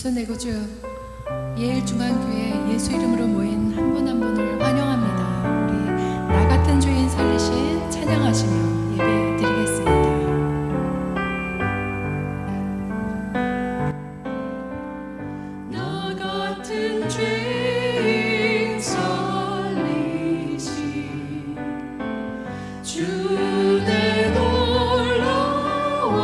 예수 내 구주 예일중앙교회 예수 이름으로 모인 한 분 한 분을 환영합니다. 우리 나 같은 주인 살리신 찬양하시며 예배 드리겠습니다. 나 같은 죄인 살리신 주내 놀라워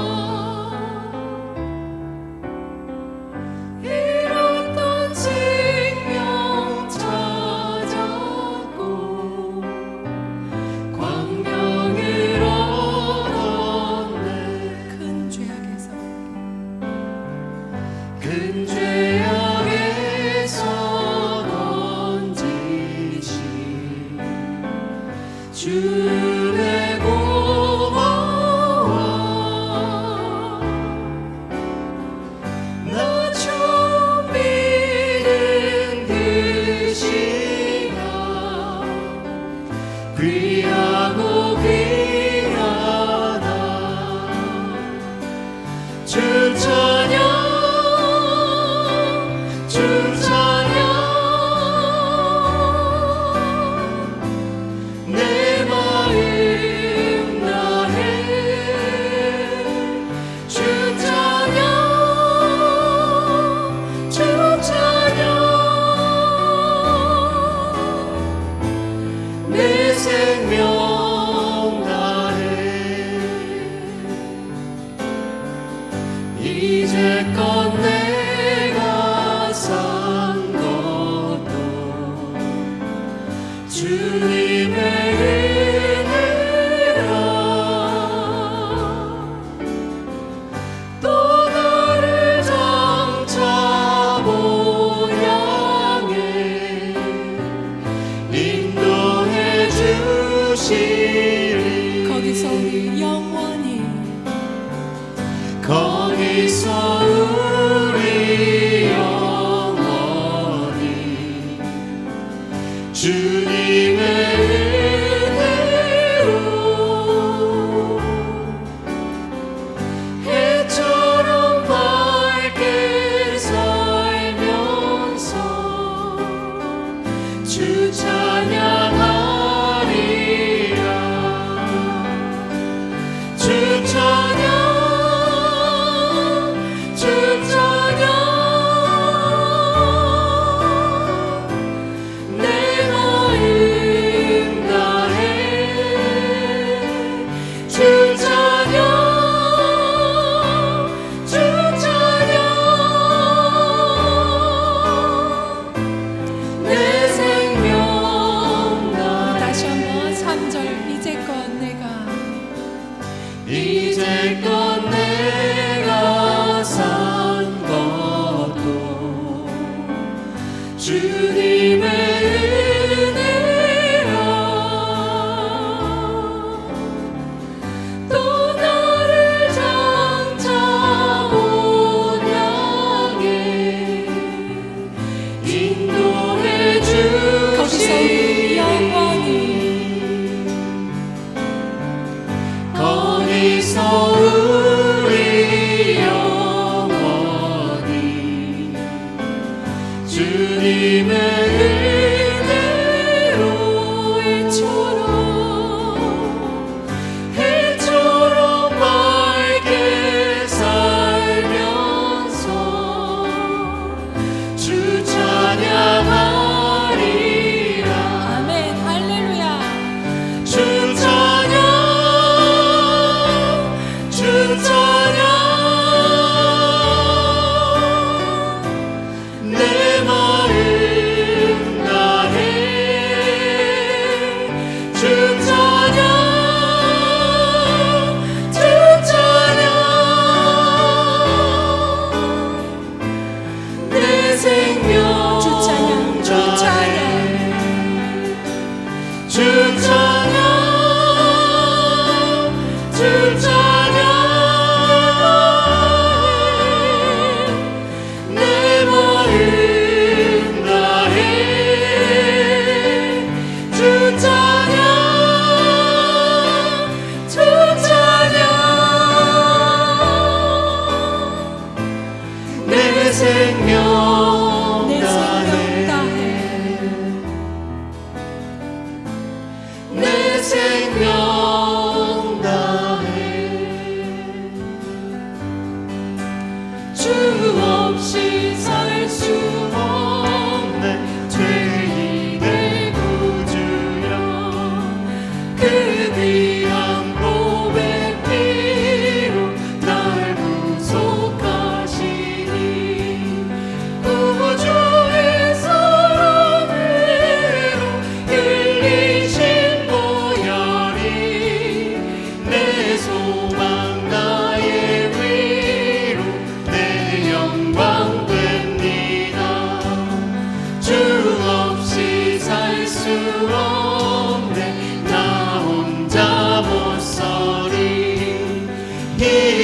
잃었던 생명 찾았고 광명을 얻었네. 큰 죄악에서 건지신 주의 고마워. 나 처음 믿은 그 시간 귀하고 귀하다. 주 찬양 주 찬양 내 마음 다해 주 찬양 주 찬양 내 생명 다해 이제껏 내가 산 것도 주님의 은혜라. 또 나를 장차 본향에 인도해 주시리. 거기서 우리 영원히 거기서 우리 영원히 주님의 은혜로 해처럼 밝게 살면서 주 찬양하리라. 주 찬양 주 찬양 내 마음 다해 주 찬양 주 찬양 내 생명 다해. 다시 한번 3절 이제껏 내가 산 것도 주님의 은혜라. 또 나를 장차 본향에 인도해 주시리. 거기서 우리 영원히 거기서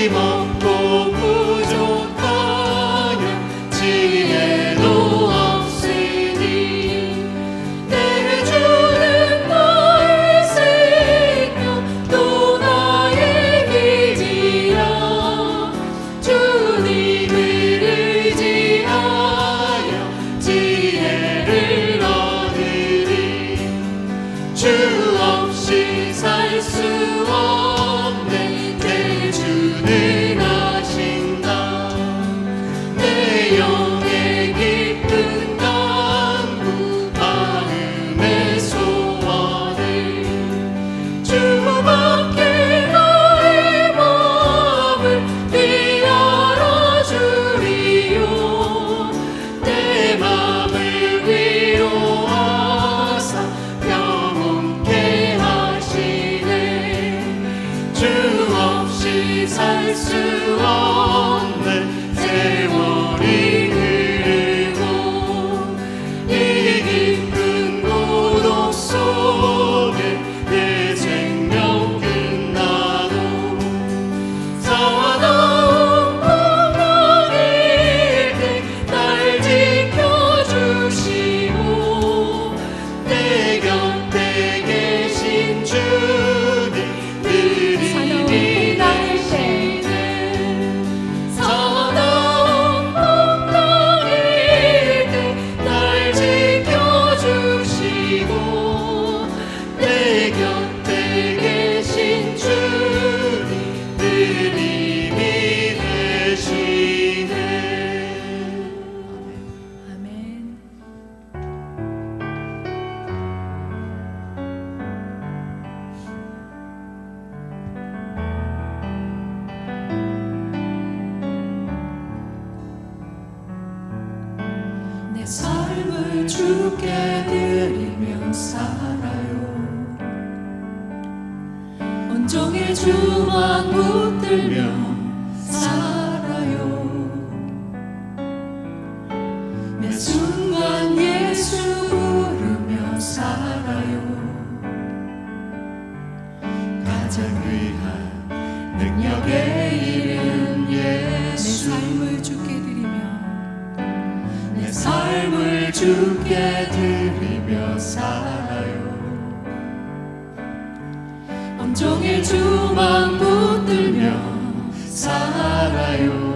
힘없고 부족하여 지혜도 없으니 내 주는 나의 생명 또 나의 길이라 주님을 의지하여 지혜를 얻으리 주 없이 살 수 없네 내 주는 아신다 내 영의 깊은 간구 마음의 소원을 주밖에 나의 마음을 비하라 주리요 내 마음을 위로하사 평온케 하시네 주 없이 살 수 없는 세월이 흐르고 이 깊은 고독 속에 내 생명 끝나도 사나운 풍랑일 때 날 지켜주시고 내 곁에 계신 주님 사나운 늘 풍랑일 때 사나운 풍랑일 때 날 지켜주시고 내 곁에 계신 주님 늘 힘이 되시네. 아멘. 내 삶을 주께 드리며 살아요 온종일 주만 붙들며 살아요 매 순간 예수 부르며 살아요 가장 귀한 능력의 이름 예수 내 삶을 주께 드리며 내 삶을 주께 드리며 살아요 온종일 주만 붙들며 살아요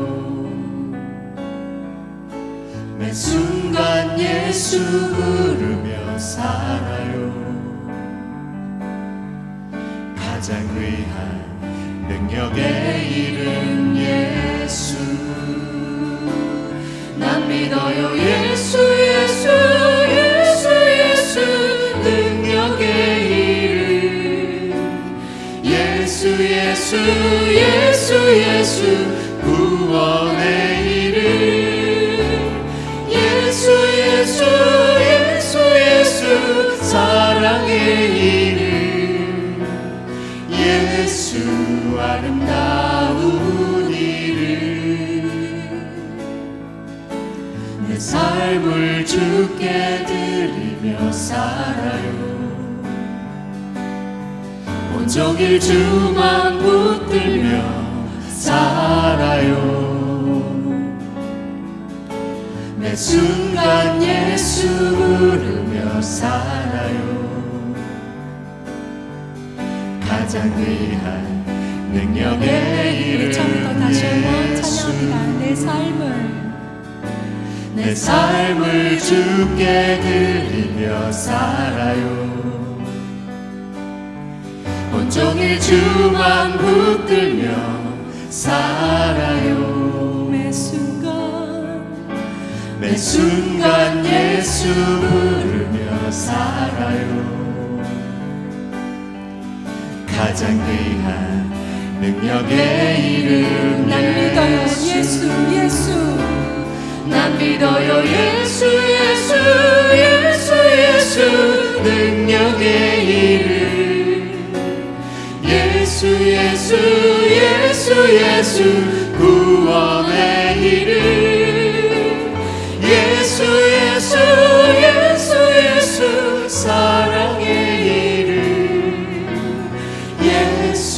매 순간 예수 부르며 살아요 가장 귀한 능력의 이름 예수 난 믿어요 예수 예수 예수 예수 능력의 이름 예수 예수 예수 예수 구원의 이름 예수 예수 예수 예수 사랑의 이름 예수 아름다운 이름 내 삶을 주께 드리며 살아요 온종일 주만 붙들며 살아요 매 순간 예수 부르며 살아요 가장 귀한 능력의 이름 처음부터 다시 한번 예수 찬양합니다. 내 삶을 주께 드리며 살아요 온종일 주만 붙들며 살아요 매 순간 예수 부르며 살아요 가장 귀한 능력의 이름 난 믿어요 예수 예수 난 믿어요 예수 예수 예수 예수 능력의 이름 예수 예수 예수 예수 구원의 이름 예수 예수 예수 예수 사랑의 이름 예수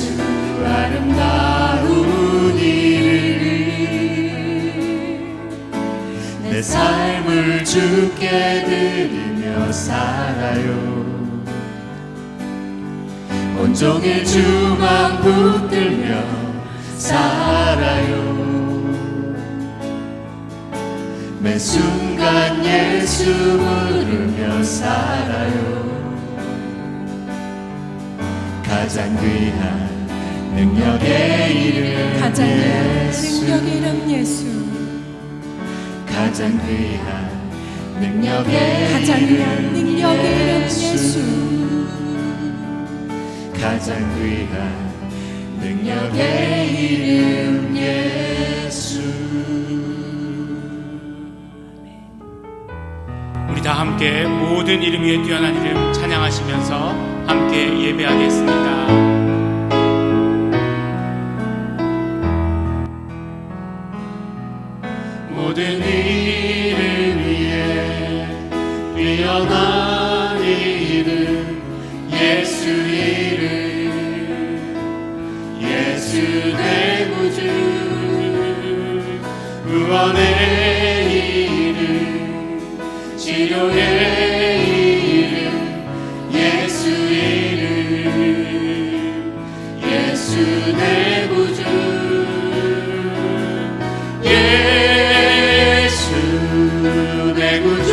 아름다운 이름 주께 드리며 살아요. 온종일 주만 붙들며 살아요. 매 순간 예수 부르며 살아요. 가장 귀한 능력의 이름 가장 귀한 예수, 능력의 이름 예수, 가장 귀한 능력의 가장 귀한 이름 능력의 이름 예수, 가장 귀한 능력의 이름 예수. 우리 다 함께 모든 이름 위에 뛰어난 이름 찬양하시면서 함께 예배하겠습니다. 모든 이름 위에 뛰어난 이름 예수 이름, 예수 내 구주, 구원의 이름, 치료의 이름 예수 이름, 예수 내 구주, 예수 내 구주,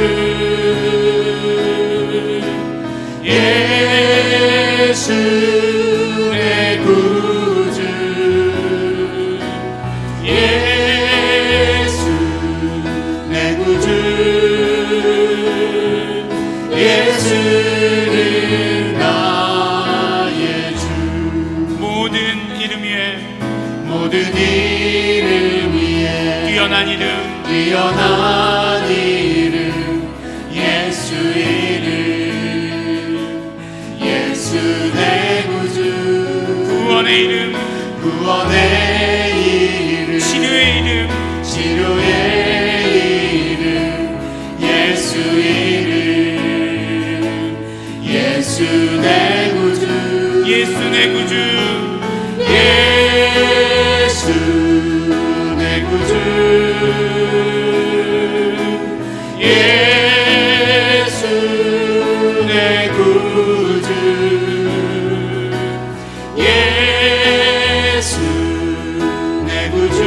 예수 내 구주, 예수 내 구주, 예수는 나의 주. 모든 이름 위에 모든 이름 위에 뛰어난 이름 뛰어난 이름 예수 이름, 예수 내 구주, 구원의 이름 구원의 이름, 치료의 이름 치료의 이름 예수 이름, 예수 내 구주, 예수 내 구주, 예수 내 구주, 예수 내 구주, 예수 내 구주,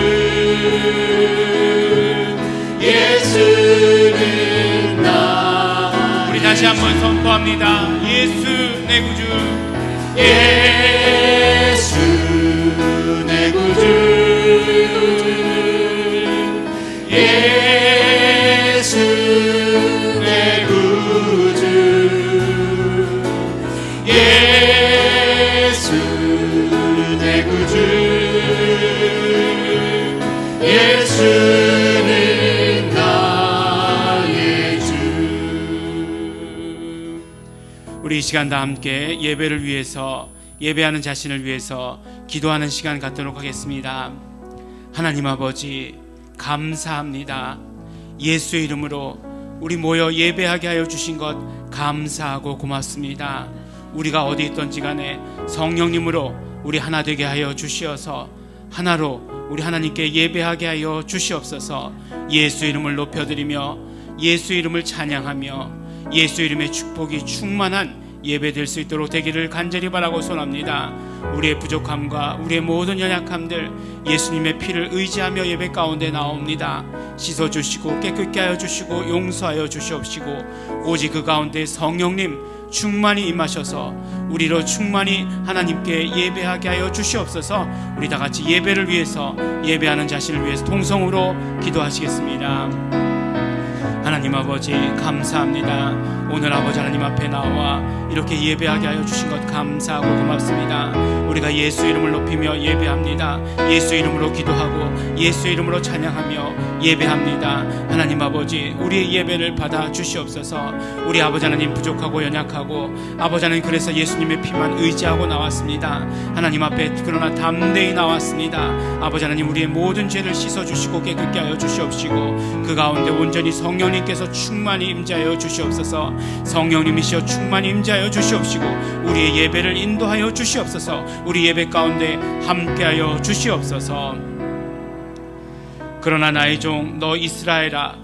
예수는 나. 우리 다시 한번 선포합니다. 예수 내 구주, 예수 내 구주, 예수 내 구주, 예수 내 구주, 예수는 나의 주. 우리 이 시간 다 함께 예배를 위해서, 예배하는 자신을 위해서 기도하는 시간 갖도록 하겠습니다. 하나님 아버지 감사합니다. 예수의 이름으로 우리 모여 예배하게 하여 주신 것 감사하고 고맙습니다. 우리가 어디 있던지 간에 성령님으로 우리 하나 되게 하여 주시어서 하나로 우리 하나님께 예배하게 하여 주시옵소서. 예수 이름을 높여드리며 예수 이름을 찬양하며 예수 이름의 축복이 충만한 예배될 수 있도록 되기를 간절히 바라고 소원합니다. 우리의 부족함과 우리의 모든 연약함들 예수님의 피를 의지하며 예배 가운데 나옵니다. 씻어주시고 깨끗게 하여 주시고 용서하여 주시옵시고 오직 그 가운데 성령님 충만히 임하셔서 우리로 충만히 하나님께 예배하게 하여 주시옵소서. 우리 다 같이 예배를 위해서, 예배하는 자신을 위해서 통성으로 기도하시겠습니다. 하나님 아버지 감사합니다. 오늘 아버지 하나님 앞에 나와 이렇게 예배하게 하여 주신 것 감사하고 고맙습니다. 우리가 예수 이름을 높이며 예배합니다. 예수 이름으로 기도하고 예수 이름으로 찬양하며 예배합니다. 하나님 아버지 우리의 예배를 받아 주시옵소서. 우리 아버지 하나님 부족하고 연약하고 아버지 하나님 그래서 예수님의 피만 의지하고 나왔습니다. 하나님 앞에 그러나 담대히 나왔습니다. 아버지 하나님 우리의 모든 죄를 씻어주시고 깨끗게 하여 주시옵시고 그 가운데 온전히 성령님께서 충만히 임재하여 주시옵소서. 성령님이시여 충만히 임재하여 주시옵시고 우리의 예배를 인도하여 주시옵소서. 우리 예배 가운데 함께하여 주시옵소서. 그러나 나의 종 너 이스라엘아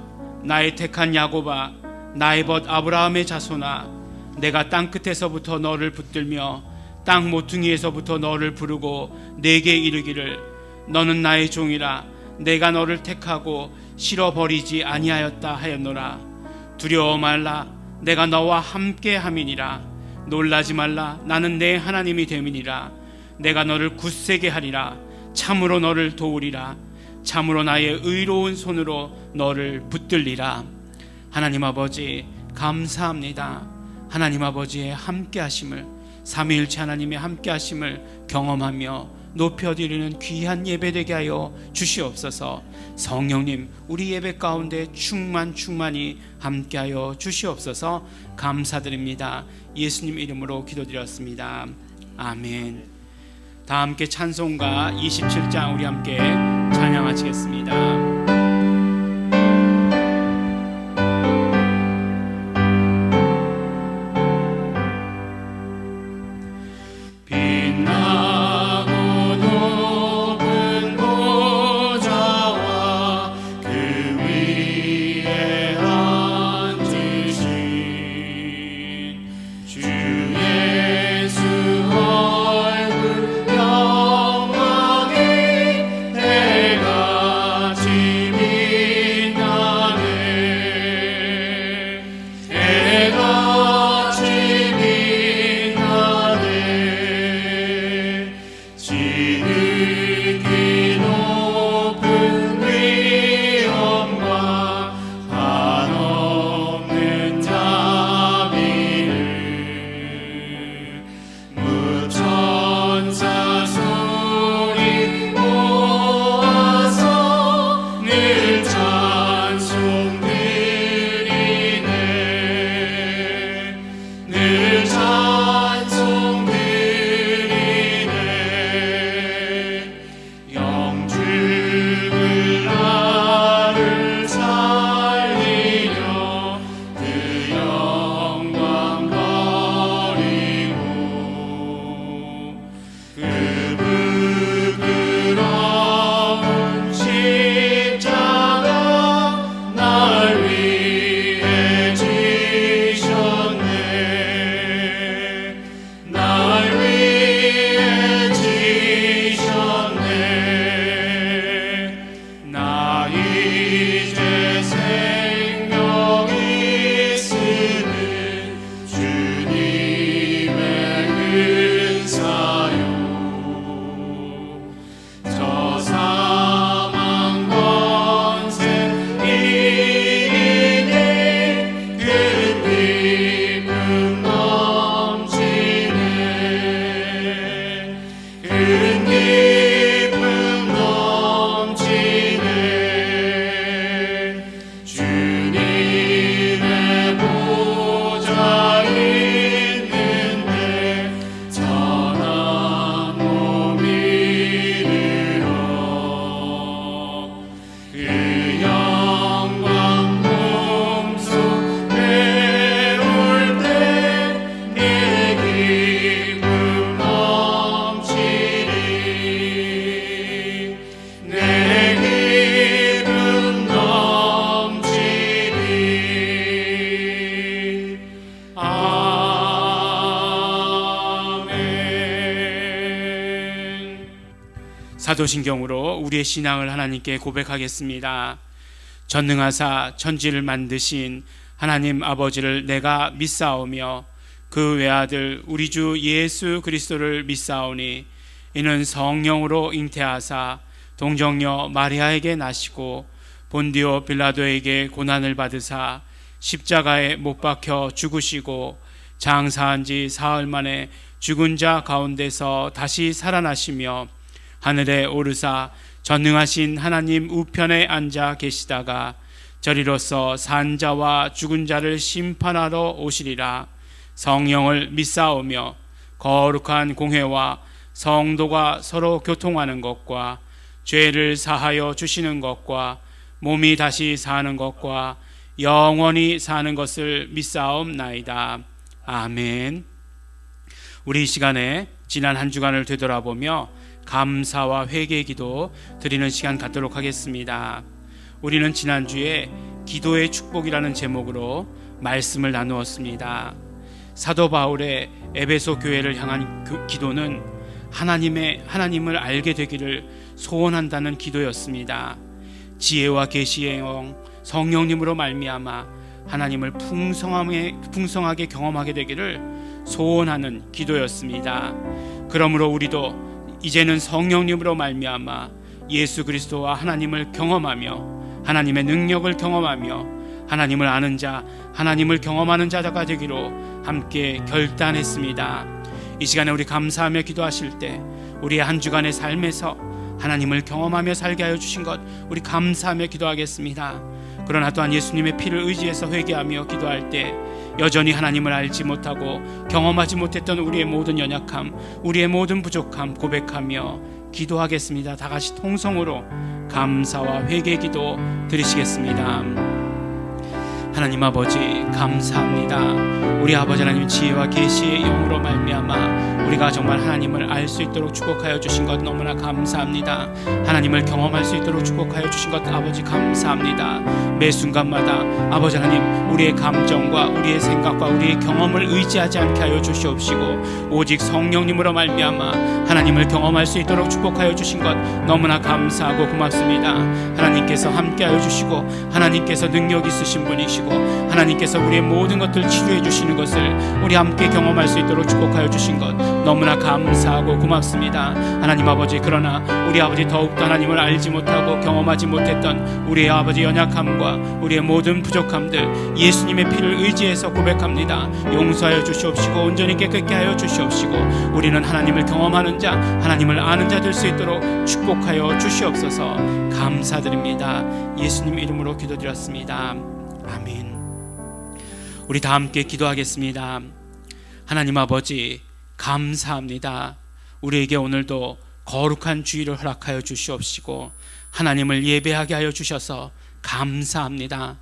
나의 택한 야곱아, 나의 벗 아브라함의 자손아, 내가 땅 끝에서부터 너를 붙들며 땅 모퉁이에서부터 너를 부르고 내게 이르기를 너는 나의 종이라. 내가 너를 택하고 실어버리지 아니하였다 하였노라. 두려워 말라, 내가 너와 함께 함이니라. 놀라지 말라, 나는 내 하나님이 됨이니라. 내가 너를 굳세게 하리라. 참으로 너를 도우리라. 참으로 나의 의로운 손으로 너를 붙들리라. 하나님 아버지 감사합니다. 하나님 아버지의 함께하심을, 삼위일체 하나님의 함께하심을 경험하며 높여드리는 귀한 예배되게 하여 주시옵소서. 성령님, 우리 예배 가운데 충만히 함께하여 주시옵소서. 감사드립니다. 예수님 이름으로 기도드렸습니다. 아멘. 다 함께 찬송가 27장 우리 함께 찬양하시겠습니다. 사도신경으로 우리의 신앙을 하나님께 고백하겠습니다. 전능하사 천지를 만드신 하나님 아버지를 내가 믿사오며 그 외아들 우리 주 예수 그리스도를 믿사오니 이는 성령으로 잉태하사 동정녀 마리아에게 나시고 본디오 빌라도에게 고난을 받으사 십자가에 못 박혀 죽으시고 장사한 지 사흘 만에 죽은 자 가운데서 다시 살아나시며 하늘에 오르사 전능하신 하나님 우편에 앉아 계시다가 저리로서 산 자와 죽은 자를 심판하러 오시리라. 성령을 믿사오며 거룩한 공회와 성도가 서로 교통하는 것과 죄를 사하여 주시는 것과 몸이 다시 사는 것과 영원히 사는 것을 믿사옵나이다. 아멘. 우리 이 시간에 지난 한 주간을 되돌아보며 감사와 회개의 기도 드리는 시간 갖도록 하겠습니다. 우리는 지난주에 기도의 축복이라는 제목으로 말씀을 나누었습니다. 사도 바울의 에베소 교회를 향한 기도는 하나님을 알게 되기를 소원한다는 기도였습니다. 지혜와 계시의 영 성령님으로 말미암아 하나님을 풍성하게 경험하게 되기를 소원하는 기도였습니다. 그러므로 우리도 이제는 성령님으로 말미암아 예수 그리스도와 하나님을 경험하며 하나님의 능력을 경험하며 하나님을 아는 자, 하나님을 경험하는 자가 되기로 함께 결단했습니다. 이 시간에 우리 감사하며 기도하실 때 우리의 한 주간의 삶에서 하나님을 경험하며 살게 하여 주신 것 우리 감사하며 기도하겠습니다. 그러나 또한 예수님의 피를 의지해서 회개하며 기도할 때 여전히 하나님을 알지 못하고 경험하지 못했던 우리의 모든 연약함, 우리의 모든 부족함 고백하며 기도하겠습니다. 다 같이 통성으로 감사와 회개 기도 드리시겠습니다. 하나님 아버지 감사합니다. 우리 아버지 하나님 지혜와 계시의 영으로 말미암아 우리가 정말 하나님을 알 수 있도록 축복하여 주신 것 너무나 감사합니다. 하나님을 경험할 수 있도록 축복하여 주신 것 아버지 감사합니다. 매 순간마다 아버지 하나님 우리의 감정과 우리의 생각과 우리의 경험을 의지하지 않게 하여 주시옵시고 오직 성령님으로 말미암아 하나님을 경험할 수 있도록 축복하여 주신 것 너무나 감사하고 고맙습니다. 하나님께서 함께하여 주시고 하나님께서 능력 있으신 분이시고 하나님께서 우리의 모든 것들 치료해 주시는 것을 우리 함께 경험할 수 있도록 축복하여 주신 것 너무나 감사하고 고맙습니다. 하나님 아버지 그러나 우리 아버지 더욱더 하나님을 알지 못하고 경험하지 못했던 우리의 아버지 연약함과 우리의 모든 부족함들 예수님의 피를 의지해서 고백합니다. 용서하여 주시옵시고 온전히 깨끗게 하여 주시옵시고 우리는 하나님을 경험하는 자 하나님을 아는 자 될 수 있도록 축복하여 주시옵소서. 감사드립니다. 예수님 이름으로 기도드렸습니다. 아멘. 우리 다 함께 기도하겠습니다. 하나님 아버지 감사합니다. 우리에게 오늘도 거룩한 주일을 허락하여 주시옵시고 하나님을 예배하게 하여 주셔서 감사합니다.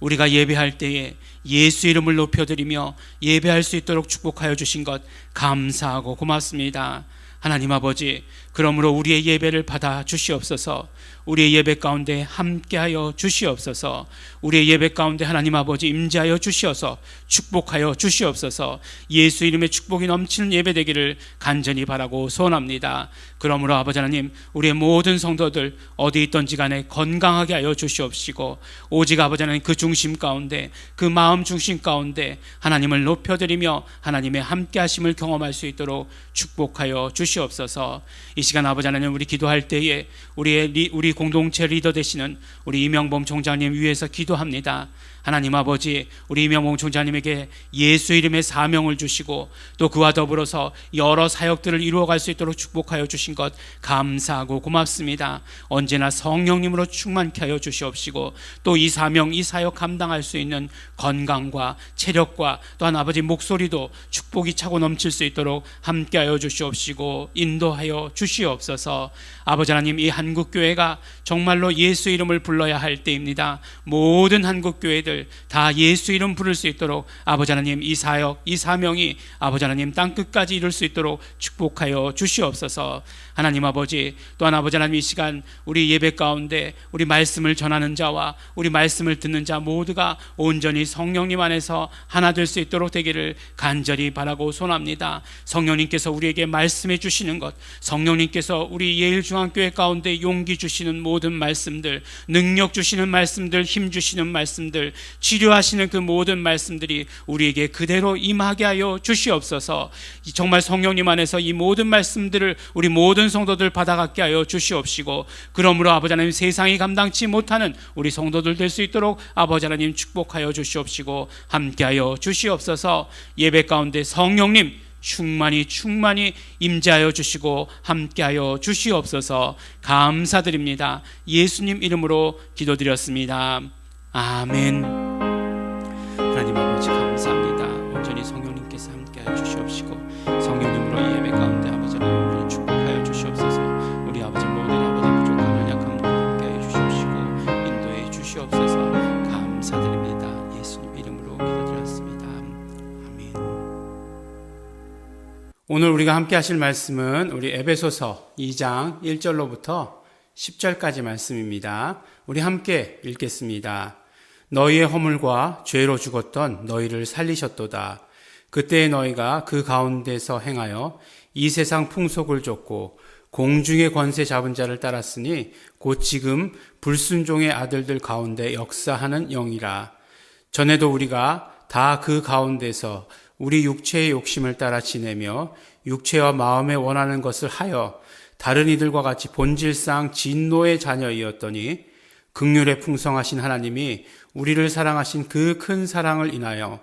우리가 예배할 때에 예수 이름을 높여드리며 예배할 수 있도록 축복하여 주신 것 감사하고 고맙습니다. 하나님 아버지 그러므로 우리의 예배를 받아 주시옵소서. 우리의 예배 가운데 함께하여 주시옵소서. 우리의 예배 가운데 하나님 아버지 임재하여 주시어서 축복하여 주시옵소서. 예수 이름의 축복이 넘치는 예배 되기를 간절히 바라고 소원합니다. 그러므로 아버지 하나님 우리의 모든 성도들 어디 있던지 간에 건강하게 하여 주시옵시고 오직 아버지 하나님 그 중심 가운데 그 마음 중심 가운데 하나님을 높여드리며 하나님의 함께하심을 경험할 수 있도록 축복하여 주시옵소서. 이 시간 아버지 하나님 우리 기도할 때에 우리 공동체 리더 되시는 우리 이명범 총장님 위해서 기도합니다. 하나님 아버지 우리 이명봉 총장님에게 예수 이름의 사명을 주시고 또 그와 더불어서 여러 사역들을 이루어갈 수 있도록 축복하여 주신 것 감사하고 고맙습니다. 언제나 성령님으로 충만케 하여 주시옵시고 또 이 사명 이 사역 감당할 수 있는 건강과 체력과 또한 아버지 목소리도 축복이 차고 넘칠 수 있도록 함께하여 주시옵시고 인도하여 주시옵소서. 아버지 하나님 이 한국교회가 정말로 예수 이름을 불러야 할 때입니다. 모든 한국교회들 다 예수 이름 부를 수 있도록 아버지 하나님 이 사역 이 사명이 아버지 하나님 땅끝까지 이룰 수 있도록 축복하여 주시옵소서. 하나님 아버지 또한 아버지 하나님 이 시간 우리 예배 가운데 우리 말씀을 전하는 자와 우리 말씀을 듣는 자 모두가 온전히 성령님 안에서 하나 될 수 있도록 되기를 간절히 바라고 소원합니다. 성령님께서 우리에게 말씀해 주시는 것 성령님께서 우리 예일중앙교회 가운데 용기 주시는 모든 말씀들 능력 주시는 말씀들 힘 주시는 말씀들 치료하시는 그 모든 말씀들이 우리에게 그대로 임하게 하여 주시옵소서. 정말 성령님 안에서 이 모든 말씀들을 우리 모든 성도들 받아가게 하여 주시옵시고 그러므로 아버지 하나님 세상이 감당치 못하는 우리 성도들 될 수 있도록 아버지 하나님 축복하여 주시옵시고 함께하여 주시옵소서. 예배 가운데 성령님 충만히 임재하여 주시고 함께하여 주시옵소서. 감사드립니다. 예수님 이름으로 기도드렸습니다. 아멘. 하나님 아버지 감사합니다. 온전히 성령님께서 함께하여 주시옵시고 성령님으로 이 예배 가운데 아버지 하나님 우리를 축복하여 주시옵소서. 우리 아버지 모든 아버지 부족한 연약함도 함께하여 주시옵시고 인도해 주시옵소서. 감사드립니다. 예수님 이름으로 기도드렸습니다. 아멘. 오늘 우리가 함께 하실 말씀은 우리 에베소서 2장 1절로부터 10절까지 말씀입니다. 우리 함께 읽겠습니다. 너희의 허물과 죄로 죽었던 너희를 살리셨도다. 그때 너희가 그 가운데서 행하여 이 세상 풍속을 좇고 공중의 권세 잡은 자를 따랐으니 곧 지금 불순종의 아들들 가운데 역사하는 영이라. 전에도 우리가 다 그 가운데서 우리 육체의 욕심을 따라 지내며 육체와 마음에 원하는 것을 하여 다른 이들과 같이 본질상 진노의 자녀이었더니 긍휼에 풍성하신 하나님이 우리를 사랑하신 그 큰 사랑을 인하여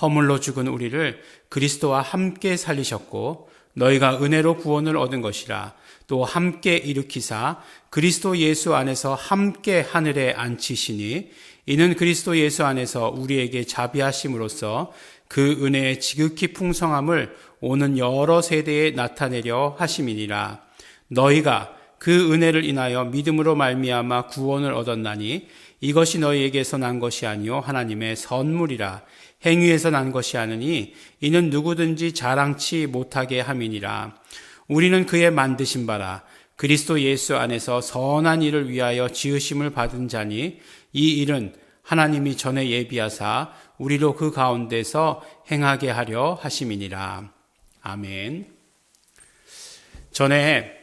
허물로 죽은 우리를 그리스도와 함께 살리셨고 너희가 은혜로 구원을 얻은 것이라. 또 함께 일으키사 그리스도 예수 안에서 함께 하늘에 앉히시니 이는 그리스도 예수 안에서 우리에게 자비하심으로써 그 은혜의 지극히 풍성함을 오는 여러 세대에 나타내려 하심이니라. 너희가 그 은혜를 인하여 믿음으로 말미암아 구원을 얻었나니 이것이 너희에게서 난 것이 아니요 하나님의 선물이라. 행위에서 난 것이 아니니 이는 누구든지 자랑치 못하게 함이니라. 우리는 그의 만드신 바라 그리스도 예수 안에서 선한 일을 위하여 지으심을 받은 자니 이 일은 하나님이 전에 예비하사 우리로 그 가운데서 행하게 하려 하심이니라. 아멘. 전에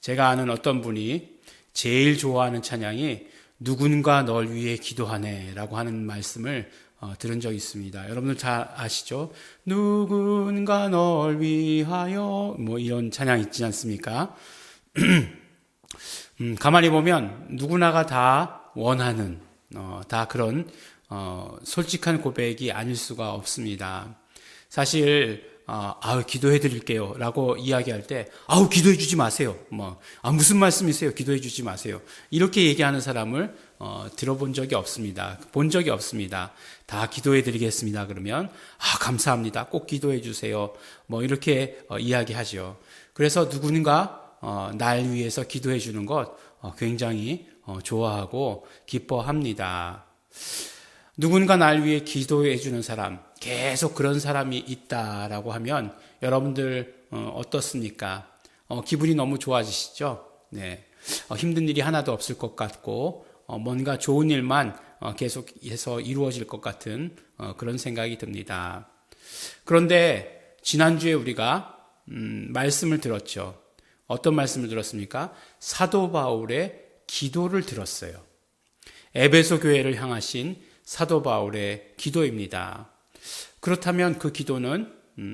제가 아는 어떤 분이 제일 좋아하는 찬양이 누군가 널 위해 기도하네 라고 하는 말씀을 들은 적이 있습니다. 여러분들 잘 아시죠? 누군가 널 위하여 뭐 이런 찬양 있지 않습니까? 가만히 보면 누구나가 다 원하는 다 그런 솔직한 고백이 아닐 수가 없습니다. 사실 기도해 드릴게요 라고 이야기할 때 기도해 주지 마세요. 무슨 말씀이세요? 기도해 주지 마세요. 이렇게 얘기하는 사람을 들어본 적이 없습니다. 본 적이 없습니다. 다 기도해 드리겠습니다. 그러면 감사합니다. 꼭 기도해 주세요. 이렇게 이야기하죠. 그래서 누군가 날 위해서 기도해 주는 것 굉장히 좋아하고 기뻐합니다. 누군가 날 위해 기도해 주는 사람, 계속 그런 사람이 있다라고 하면 여러분들 어떻습니까? 기분이 너무 좋아지시죠? 네. 힘든 일이 하나도 없을 것 같고 뭔가 좋은 일만 계속해서 이루어질 것 같은 그런 생각이 듭니다. 그런데 지난주에 우리가 말씀을 들었죠. 어떤 말씀을 들었습니까? 사도 바울의 기도를 들었어요. 에베소 교회를 향하신 사도 바울의 기도입니다. 그렇다면 그 기도는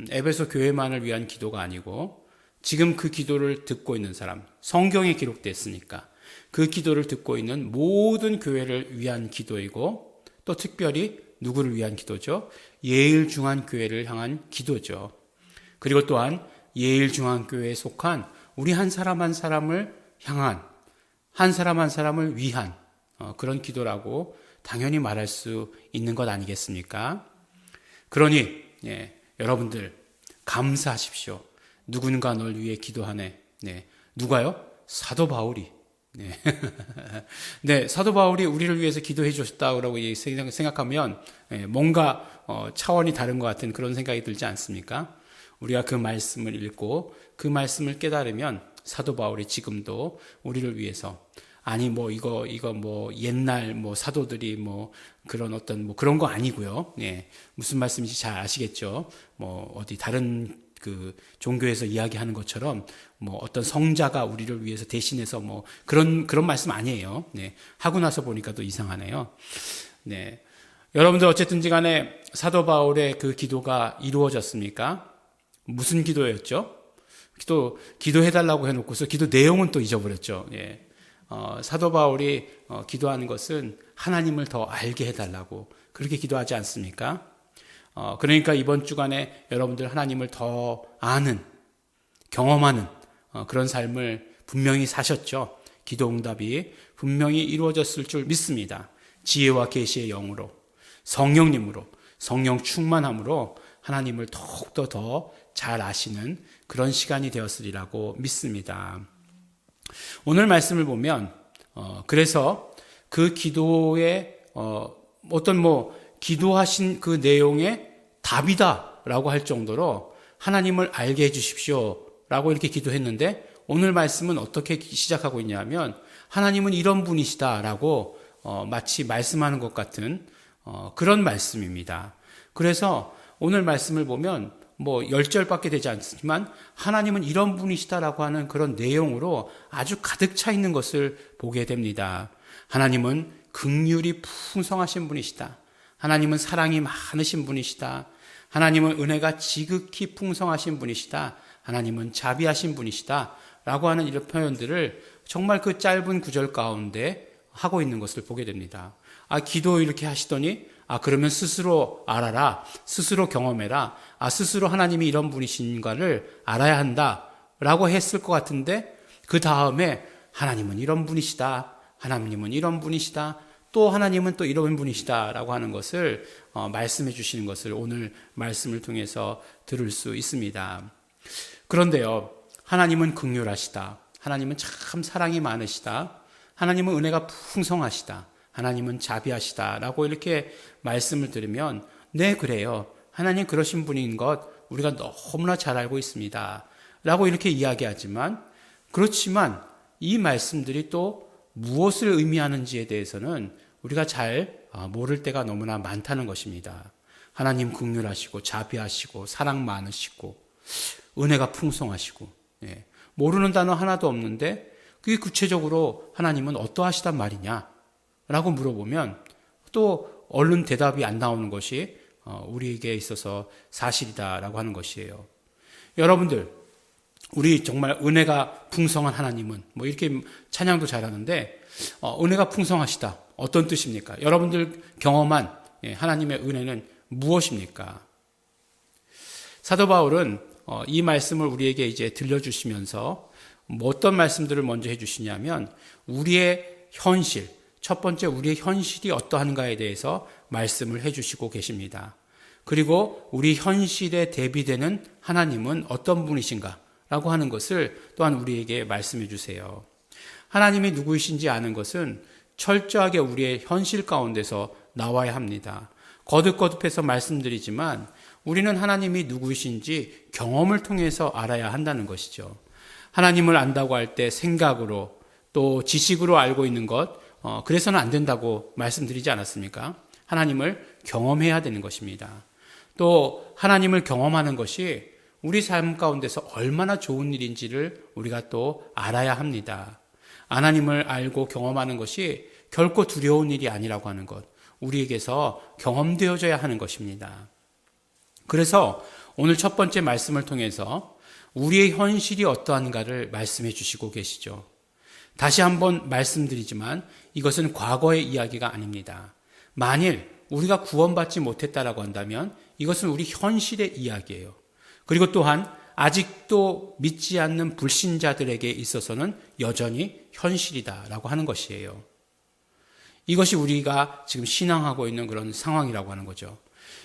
에베소 교회만을 위한 기도가 아니고 지금 그 기도를 듣고 있는 사람, 성경에 기록됐으니까 그 기도를 듣고 있는 모든 교회를 위한 기도이고 또 특별히 누구를 위한 기도죠? 예일중앙교회를 향한 기도죠. 그리고 또한 예일중앙교회에 속한 우리 한 사람 한 사람을 향한, 한 사람 한 사람을 위한 그런 기도라고 당연히 말할 수 있는 것 아니겠습니까? 그러니 여러분들 감사하십시오. 누군가 널 위해 기도하네. 누가요? 사도 바울이. 사도 바울이 우리를 위해서 기도해 주셨다고 생각하면 뭔가 차원이 다른 것 같은 그런 생각이 들지 않습니까? 우리가 그 말씀을 읽고 그 말씀을 깨달으면 사도 바울이 지금도 우리를 위해서 이거 옛날 사도들이 그런 어떤 그런 거 아니고요. 무슨 말씀인지 잘 아시겠죠? 어디 다른 그 종교에서 이야기하는 것처럼 어떤 성자가 우리를 위해서 대신해서 그런 말씀 아니에요. 하고 나서 보니까 또 이상하네요. 여러분들 어쨌든지 간에 사도 바울의 그 기도가 이루어졌습니까? 무슨 기도였죠? 또 기도해달라고 해놓고서 기도 내용은 또 잊어버렸죠. 사도 바울이 기도하는 것은 하나님을 더 알게 해달라고 그렇게 기도하지 않습니까? 그러니까 이번 주간에 여러분들 하나님을 더 아는, 경험하는 그런 삶을 분명히 사셨죠. 기도 응답이 분명히 이루어졌을 줄 믿습니다. 지혜와 계시의 영으로, 성령님으로, 성령 충만함으로 하나님을 더욱더 더 잘 아시는 그런 시간이 되었으리라고 믿습니다. 오늘 말씀을 보면 그래서 그 기도의 어떤 기도하신 그 내용의 답이다라고 할 정도로 하나님을 알게 해 주십시오 라고 이렇게 기도했는데 오늘 말씀은 어떻게 시작하고 있냐면 하나님은 이런 분이시다라고 마치 말씀하는 것 같은 그런 말씀입니다. 그래서 오늘 말씀을 보면 뭐 10절밖에 되지 않지만 하나님은 이런 분이시다라고 하는 그런 내용으로 아주 가득 차 있는 것을 보게 됩니다. 하나님은 긍휼이 풍성하신 분이시다. 하나님은 사랑이 많으신 분이시다. 하나님은 은혜가 지극히 풍성하신 분이시다. 하나님은 자비하신 분이시다. 라고 하는 이런 표현들을 정말 그 짧은 구절 가운데 하고 있는 것을 보게 됩니다. 기도 이렇게 하시더니 그러면 스스로 알아라. 스스로 경험해라. 스스로 하나님이 이런 분이신가를 알아야 한다. 라고 했을 것 같은데 그 다음에 하나님은 이런 분이시다. 하나님은 이런 분이시다. 또 하나님은 또 이런 분이시다. 라고 하는 것을 말씀해 주시는 것을 오늘 말씀을 통해서 들을 수 있습니다. 그런데요. 하나님은 긍휼하시다. 하나님은 참 사랑이 많으시다. 하나님은 은혜가 풍성하시다. 하나님은 자비하시다. 라고 이렇게 말씀을 들으면 네, 그래요. 하나님 그러신 분인 것 우리가 너무나 잘 알고 있습니다. 라고 이렇게 이야기하지만 그렇지만 이 말씀들이 또 무엇을 의미하는지에 대해서는 우리가 잘 모를 때가 너무나 많다는 것입니다. 하나님 긍휼하시고 자비하시고 사랑 많으시고 은혜가 풍성하시고 모르는 단어 하나도 없는데 그게 구체적으로 하나님은 어떠하시단 말이냐 라고 물어보면 또 얼른 대답이 안 나오는 것이 우리에게 있어서 사실이다라고 하는 것이에요. 여러분들 우리 정말 은혜가 풍성한 하나님은 뭐 이렇게 찬양도 잘하는데 은혜가 풍성하시다 어떤 뜻입니까? 여러분들 경험한 하나님의 은혜는 무엇입니까? 사도 바울은 이 말씀을 우리에게 이제 들려주시면서 어떤 말씀들을 먼저 해주시냐면 우리의 현실, 첫 번째 우리의 현실이 어떠한가에 대해서 말씀을 해주시고 계십니다. 그리고 우리 현실에 대비되는 하나님은 어떤 분이신가 라고 하는 것을 또한 우리에게 말씀해 주세요. 하나님이 누구이신지 아는 것은 철저하게 우리의 현실 가운데서 나와야 합니다. 거듭거듭해서 말씀드리지만 우리는 하나님이 누구이신지 경험을 통해서 알아야 한다는 것이죠. 하나님을 안다고 할 때 생각으로 또 지식으로 알고 있는 것 그래서는 안 된다고 말씀드리지 않았습니까? 하나님을 경험해야 되는 것입니다. 또 하나님을 경험하는 것이 우리 삶 가운데서 얼마나 좋은 일인지를 우리가 또 알아야 합니다. 하나님을 알고 경험하는 것이 결코 두려운 일이 아니라고 하는 것, 우리에게서 경험되어져야 하는 것입니다. 그래서 오늘 첫 번째 말씀을 통해서 우리의 현실이 어떠한가를 말씀해 주시고 계시죠. 다시 한번 말씀드리지만 이것은 과거의 이야기가 아닙니다. 만일 우리가 구원받지 못했다라고 한다면 이것은 우리 현실의 이야기예요. 그리고 또한 아직도 믿지 않는 불신자들에게 있어서는 여전히 현실이다라고 하는 것이에요. 이것이 우리가 지금 신앙하고 있는 그런 상황이라고 하는 거죠.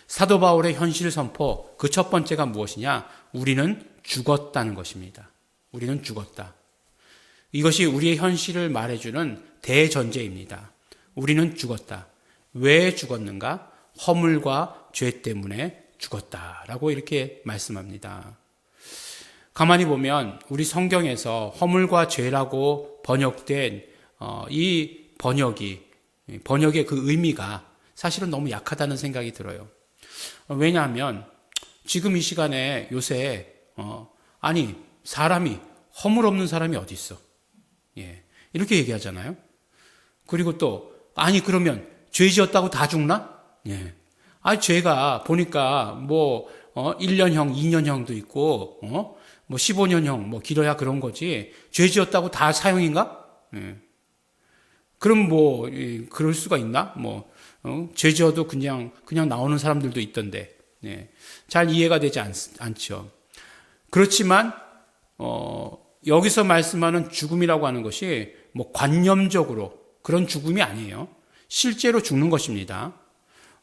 사도 바울의 현실 선포 그 첫 번째가 무엇이냐? 우리는 죽었다는 것입니다. 우리는 죽었다. 이것이 우리의 현실을 말해주는 대전제입니다. 우리는 죽었다. 왜 죽었는가? 허물과 죄 때문에 죽었다라고 이렇게 말씀합니다. 가만히 보면 우리 성경에서 허물과 죄라고 번역된 이 번역의 그 의미가 사실은 너무 약하다는 생각이 들어요. 왜냐하면 지금 이 시간에 요새 사람이 허물 없는 사람이 어디 있어? 이렇게 얘기하잖아요. 그리고 또 그러면 죄 지었다고 다 죽나? 죄가 보니까 1년형, 2년형도 있고 15년형 길어야 그런 거지. 죄 지었다고 다 사형인가? 그럼 그럴 수가 있나? 죄 지어도 그냥 나오는 사람들도 있던데. 잘 이해가 되지 않죠. 그렇지만 여기서 말씀하는 죽음이라고 하는 것이 관념적으로 그런 죽음이 아니에요. 실제로 죽는 것입니다.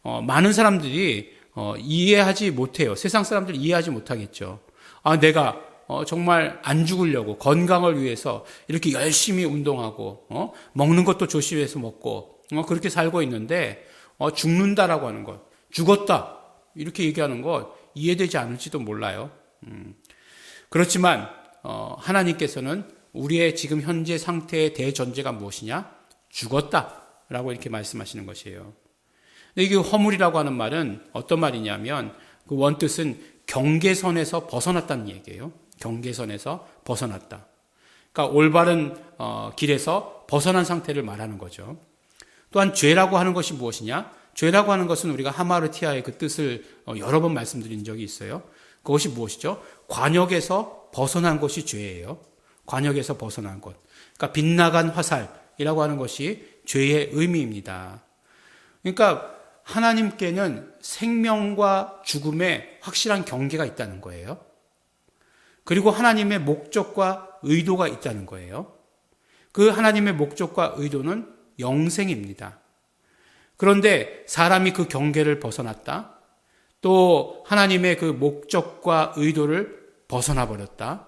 많은 사람들이 이해하지 못해요. 세상 사람들이 이해하지 못하겠죠. 내가 정말 안 죽으려고 건강을 위해서 이렇게 열심히 운동하고 먹는 것도 조심해서 먹고 그렇게 살고 있는데 죽는다라고 하는 것, 죽었다 이렇게 얘기하는 것 이해되지 않을지도 몰라요. 그렇지만 하나님께서는 우리의 지금 현재 상태의 대전제가 무엇이냐? 죽었다라고 이렇게 말씀하시는 것이에요. 이게 허물이라고 하는 말은 어떤 말이냐면 그 원뜻은 경계선에서 벗어났다는 얘기예요. 경계선에서 벗어났다. 그러니까 올바른 길에서 벗어난 상태를 말하는 거죠. 또한 죄라고 하는 것이 무엇이냐? 죄라고 하는 것은 우리가 하마르티아의 그 뜻을 여러 번 말씀드린 적이 있어요. 그것이 무엇이죠? 관역에서 벗어난 것이 죄예요. 관역에서 벗어난 것. 그러니까 빗나간 화살이라고 하는 것이 죄의 의미입니다. 그러니까 하나님께는 생명과 죽음에 확실한 경계가 있다는 거예요. 그리고 하나님의 목적과 의도가 있다는 거예요. 그 하나님의 목적과 의도는 영생입니다. 그런데 사람이 그 경계를 벗어났다. 또 하나님의 그 목적과 의도를 벗어나 버렸다.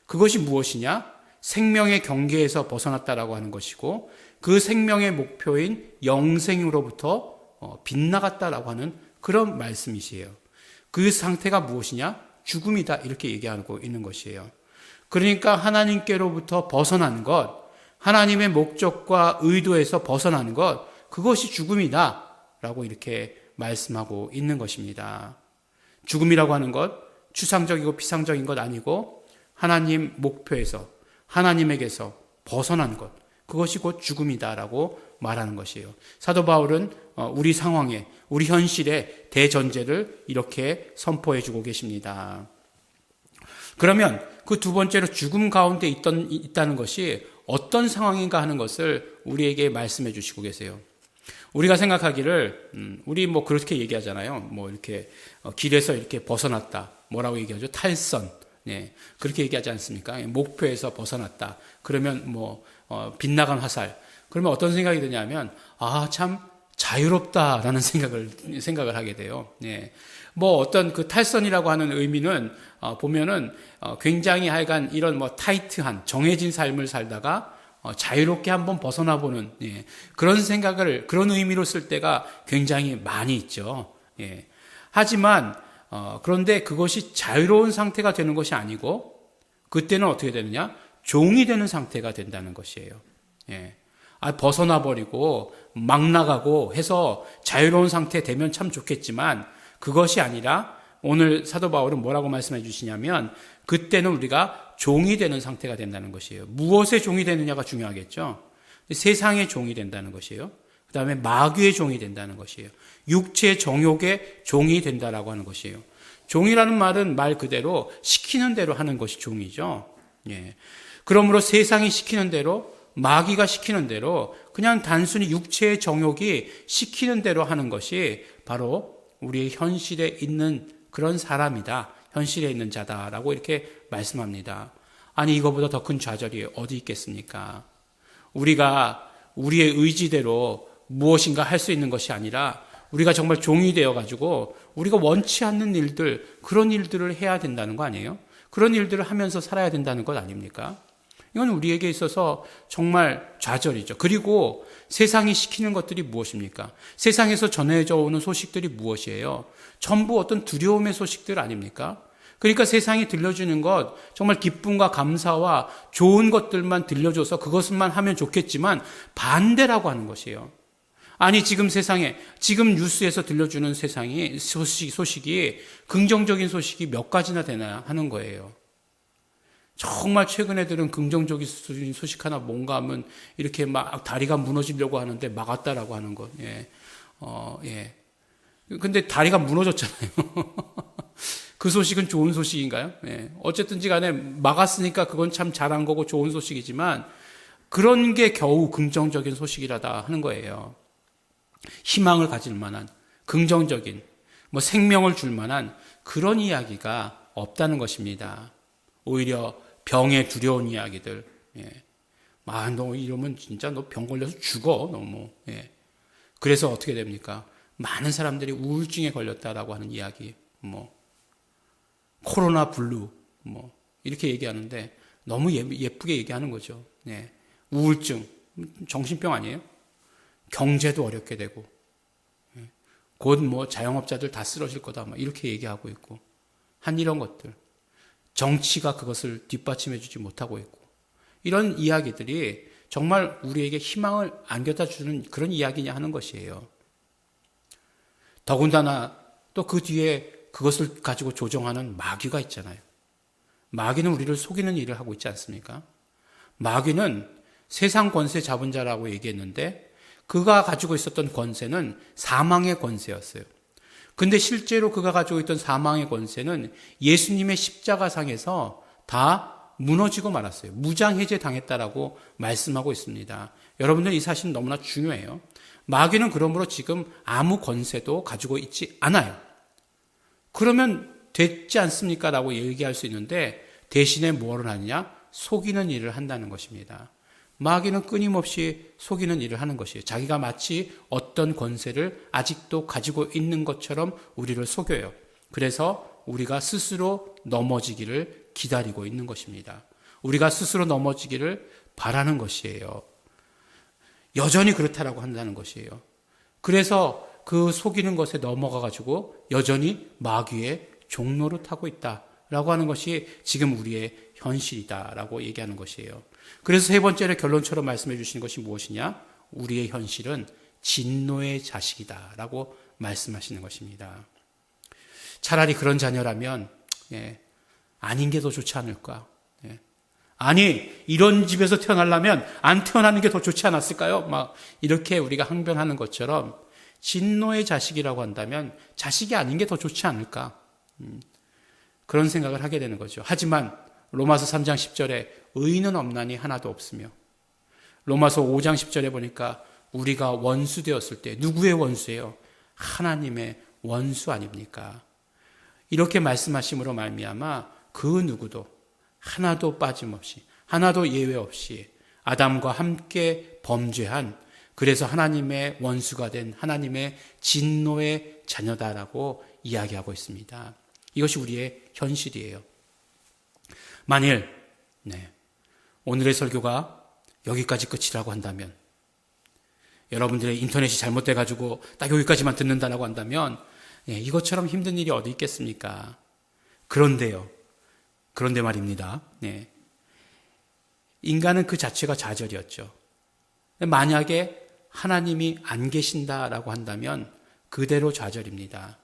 그것이 무엇이냐? 생명의 경계에서 벗어났다라고 하는 것이고 그 생명의 목표인 영생으로부터 빗나갔다라고 하는 그런 말씀이시에요. 그 상태가 무엇이냐? 죽음이다 이렇게 얘기하고 있는 것이에요. 그러니까 하나님께로부터 벗어난 것, 하나님의 목적과 의도에서 벗어난 것, 그것이 죽음이다 라고 이렇게 말씀하고 있는 것입니다. 죽음이라고 하는 것, 추상적이고 피상적인 것 아니고 하나님 목표에서, 하나님에게서 벗어난 것, 그것이 곧 죽음이다라고 말하는 것이에요. 사도 바울은 우리 상황에, 우리 현실의 대전제를 이렇게 선포해 주고 계십니다. 그러면 그 두 번째로 죽음 가운데 있다는 것이 어떤 상황인가 하는 것을 우리에게 말씀해 주시고 계세요. 우리가 생각하기를 우리 뭐 그렇게 얘기하잖아요. 뭐 이렇게 길에서 이렇게 벗어났다. 뭐라고 얘기하죠? 탈선. 네, 그렇게 얘기하지 않습니까? 목표에서 벗어났다. 그러면 뭐 빗나간 화살. 그러면 어떤 생각이 드냐면 참 자유롭다라는 생각을 하게 돼요. 네. 뭐 어떤 그 탈선이라고 하는 의미는 보면은 굉장히 하여간 이런 뭐 타이트한 정해진 삶을 살다가 자유롭게 한번 벗어나 보는 그런 생각을 그런 의미로 쓸 때가 굉장히 많이 있죠. 예. 하지만 그런데 그것이 자유로운 상태가 되는 것이 아니고 그때는 어떻게 되느냐? 종이 되는 상태가 된다는 것이에요. 예. 벗어나 버리고 막 나가고 해서 자유로운 상태 되면 참 좋겠지만 그것이 아니라 오늘 사도 바울은 뭐라고 말씀해 주시냐면 그때는 우리가 종이 되는 상태가 된다는 것이에요. 무엇의 종이 되느냐가 중요하겠죠. 세상의 종이 된다는 것이에요. 그 다음에 마귀의 종이 된다는 것이에요. 육체의 정욕의 종이 된다라고 하는 것이에요. 종이라는 말은 말 그대로 시키는 대로 하는 것이 종이죠. 예. 그러므로 세상이 시키는 대로 마귀가 시키는 대로 그냥 단순히 육체의 정욕이 시키는 대로 하는 것이 바로 우리의 현실에 있는 그런 사람이다. 현실에 있는 자다라고 이렇게 말씀합니다. 아니 이거보다 더 큰 좌절이 어디 있겠습니까? 우리가 우리의 의지대로 무엇인가 할 수 있는 것이 아니라 우리가 정말 종이 되어가지고 우리가 원치 않는 일들, 그런 일들을 해야 된다는 거 아니에요? 그런 일들을 하면서 살아야 된다는 것 아닙니까? 이건 우리에게 있어서 정말 좌절이죠. 그리고 세상이 시키는 것들이 무엇입니까? 세상에서 전해져 오는 소식들이 무엇이에요? 전부 어떤 두려움의 소식들 아닙니까? 그러니까 세상이 들려주는 것, 정말 기쁨과 감사와 좋은 것들만 들려줘서 그것만 하면 좋겠지만 반대라고 하는 것이에요. 아니 지금 세상에, 지금 뉴스에서 들려주는 세상이 소식이 긍정적인 소식이 몇 가지나 되나 하는 거예요. 정말 최근에 들은 긍정적인 소식 하나 뭔가 하면 이렇게 막 다리가 무너지려고 하는데 막았다라고 하는 것. 예. 예. 근데 다리가 무너졌잖아요. 그 소식은 좋은 소식인가요? 예. 어쨌든지 간에 막았으니까 그건 참 잘한 거고 좋은 소식이지만 그런 게 겨우 긍정적인 소식이라다 하는 거예요. 희망을 가질 만한 긍정적인 뭐 생명을 줄 만한 그런 이야기가 없다는 것입니다. 오히려 병에 두려운 이야기들. 예. 너 이러면 진짜 너 병 걸려서 죽어. 너무. 예. 그래서 어떻게 됩니까? 많은 사람들이 우울증에 걸렸다라고 하는 이야기. 코로나 블루. 이렇게 얘기하는데 너무 예쁘게 얘기하는 거죠. 예. 우울증. 정신병 아니에요? 경제도 어렵게 되고. 예. 곧 자영업자들 다 쓰러질 거다. 이렇게 얘기하고 있고. 한 이런 것들. 정치가 그것을 뒷받침해 주지 못하고 있고, 이런 이야기들이 정말 우리에게 희망을 안겨다 주는 그런 이야기냐 하는 것이에요. 더군다나 또 그 뒤에 그것을 가지고 조종하는 마귀가 있잖아요. 마귀는 우리를 속이는 일을 하고 있지 않습니까? 마귀는 세상 권세 잡은 자라고 얘기했는데 그가 가지고 있었던 권세는 사망의 권세였어요. 근데 실제로 그가 가지고 있던 사망의 권세는 예수님의 십자가상에서 다 무너지고 말았어요. 무장해제 당했다라고 말씀하고 있습니다. 여러분들 이 사실은 너무나 중요해요. 마귀는 그러므로 지금 아무 권세도 가지고 있지 않아요. 그러면 됐지 않습니까? 라고 얘기할 수 있는데 대신에 뭐를 하느냐? 속이는 일을 한다는 것입니다. 마귀는 끊임없이 속이는 일을 하는 것이에요. 자기가 마치 어떤 권세를 아직도 가지고 있는 것처럼 우리를 속여요. 그래서 우리가 스스로 넘어지기를 기다리고 있는 것입니다. 우리가 스스로 넘어지기를 바라는 것이에요. 여전히 그렇다라고 한다는 것이에요. 그래서 그 속이는 것에 넘어가가지고 여전히 마귀의 종로를 타고 있다라고 하는 것이 지금 우리의 현실이다라고 얘기하는 것이에요. 그래서 세 번째로 결론처럼 말씀해 주시는 것이 무엇이냐? 우리의 현실은 진노의 자식이다라고 말씀하시는 것입니다. 차라리 그런 자녀라면 아닌 게 더 좋지 않을까? 아니 이런 집에서 태어나려면 안 태어나는 게 더 좋지 않았을까요? 막 이렇게 우리가 항변하는 것처럼 진노의 자식이라고 한다면 자식이 아닌 게 더 좋지 않을까? 그런 생각을 하게 되는 거죠. 하지만 로마서 3장 10절에 의인은 없나니 하나도 없으며, 로마서 5장 10절에 보니까 우리가 원수 되었을 때 누구의 원수예요? 하나님의 원수 아닙니까? 이렇게 말씀하심으로 말미암아 그 누구도 하나도 빠짐없이, 하나도 예외 없이 아담과 함께 범죄한, 그래서 하나님의 원수가 된 하나님의 진노의 자녀다라고 이야기하고 있습니다. 이것이 우리의 현실이에요. 만일 오늘의 설교가 여기까지 끝이라고 한다면, 여러분들의 인터넷이 잘못돼가지고 딱 여기까지만 듣는다라고 한다면 이것처럼 힘든 일이 어디 있겠습니까? 그런데 말입니다. 인간은 그 자체가 좌절이었죠. 만약에 하나님이 안 계신다라고 한다면 그대로 좌절입니다.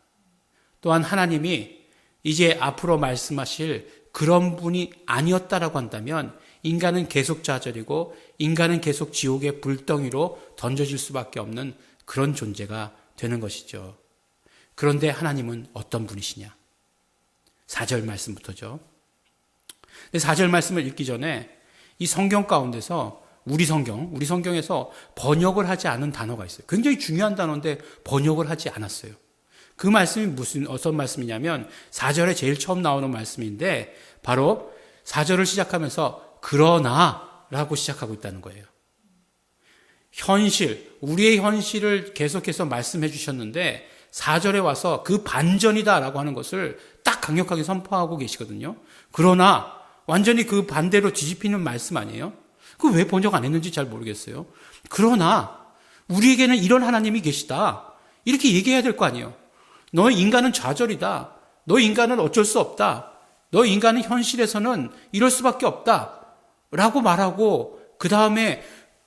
또한 하나님이 이제 앞으로 말씀하실 그런 분이 아니었다라고 한다면 인간은 계속 좌절이고 인간은 계속 지옥의 불덩이로 던져질 수밖에 없는 그런 존재가 되는 것이죠. 그런데 하나님은 어떤 분이시냐? 4절 말씀부터죠. 4절 말씀을 읽기 전에 이 성경 가운데서 우리 성경에서 번역을 하지 않은 단어가 있어요. 굉장히 중요한 단어인데 번역을 하지 않았어요. 그 말씀이 어떤 말씀이냐면 4절에 제일 처음 나오는 말씀인데 바로 4절을 시작하면서 그러나라고 시작하고 있다는 거예요. 우리의 현실을 계속해서 말씀해 주셨는데 4절에 와서 그 반전이다라고 하는 것을 딱 강력하게 선포하고 계시거든요. 그러나 완전히 그 반대로 뒤집히는 말씀 아니에요? 그 왜 번역 안 했는지 잘 모르겠어요. 그러나 우리에게는 이런 하나님이 계시다. 이렇게 얘기해야 될 거 아니에요. 너 인간은 좌절이다. 너 인간은 어쩔 수 없다. 너 인간은 현실에서는 이럴 수밖에 없다. 라고 말하고 그 다음에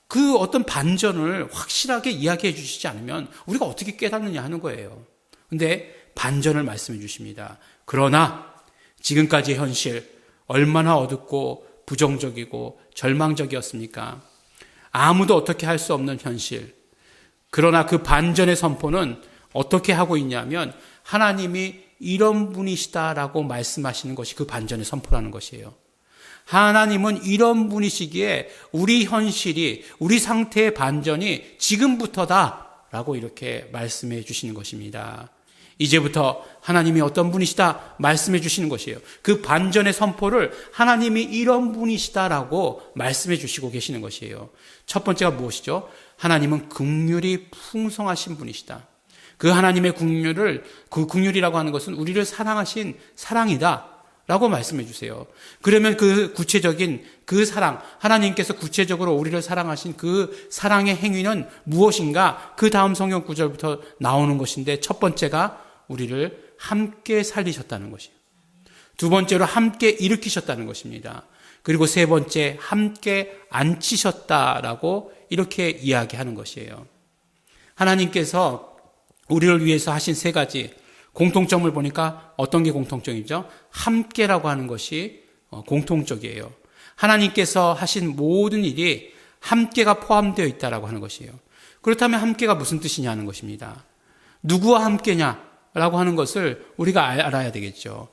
그 어떤 반전을 확실하게 이야기해 주시지 않으면 우리가 어떻게 깨닫느냐 하는 거예요. 근데 반전을 말씀해 주십니다. 그러나 지금까지의 현실 얼마나 어둡고 부정적이고 절망적이었습니까? 아무도 어떻게 할 수 없는 현실. 그러나 그 반전의 선포는 어떻게 하고 있냐면 하나님이 이런 분이시다라고 말씀하시는 것이 그 반전의 선포라는 것이에요. 하나님은 이런 분이시기에 우리 현실이, 우리 상태의 반전이 지금부터다라고 이렇게 말씀해 주시는 것입니다. 이제부터 하나님이 어떤 분이시다 말씀해 주시는 것이에요. 그 반전의 선포를 하나님이 이런 분이시다라고 말씀해 주시고 계시는 것이에요. 첫 번째가 무엇이죠? 하나님은 긍휼이 풍성하신 분이시다. 그 하나님의 그 긍휼이라고 하는 것은 우리를 사랑하신 사랑이다 라고 말씀해 주세요. 그러면 그 구체적인 그 사랑, 하나님께서 구체적으로 우리를 사랑하신 그 사랑의 행위는 무엇인가? 그 다음 성경 구절부터 나오는 것인데 첫 번째가 우리를 함께 살리셨다는 것이에요. 두 번째로 함께 일으키셨다는 것입니다. 그리고 세 번째, 함께 앉히셨다라고 이렇게 이야기하는 것이에요. 하나님께서 우리를 위해서 하신 세 가지 공통점을 보니까 어떤 게 공통점이죠? 함께라고 하는 것이 공통적이에요. 하나님께서 하신 모든 일이 함께가 포함되어 있다라고 하는 것이에요. 그렇다면 함께가 무슨 뜻이냐 하는 것입니다. 누구와 함께냐라고 하는 것을 우리가 알아야 되겠죠.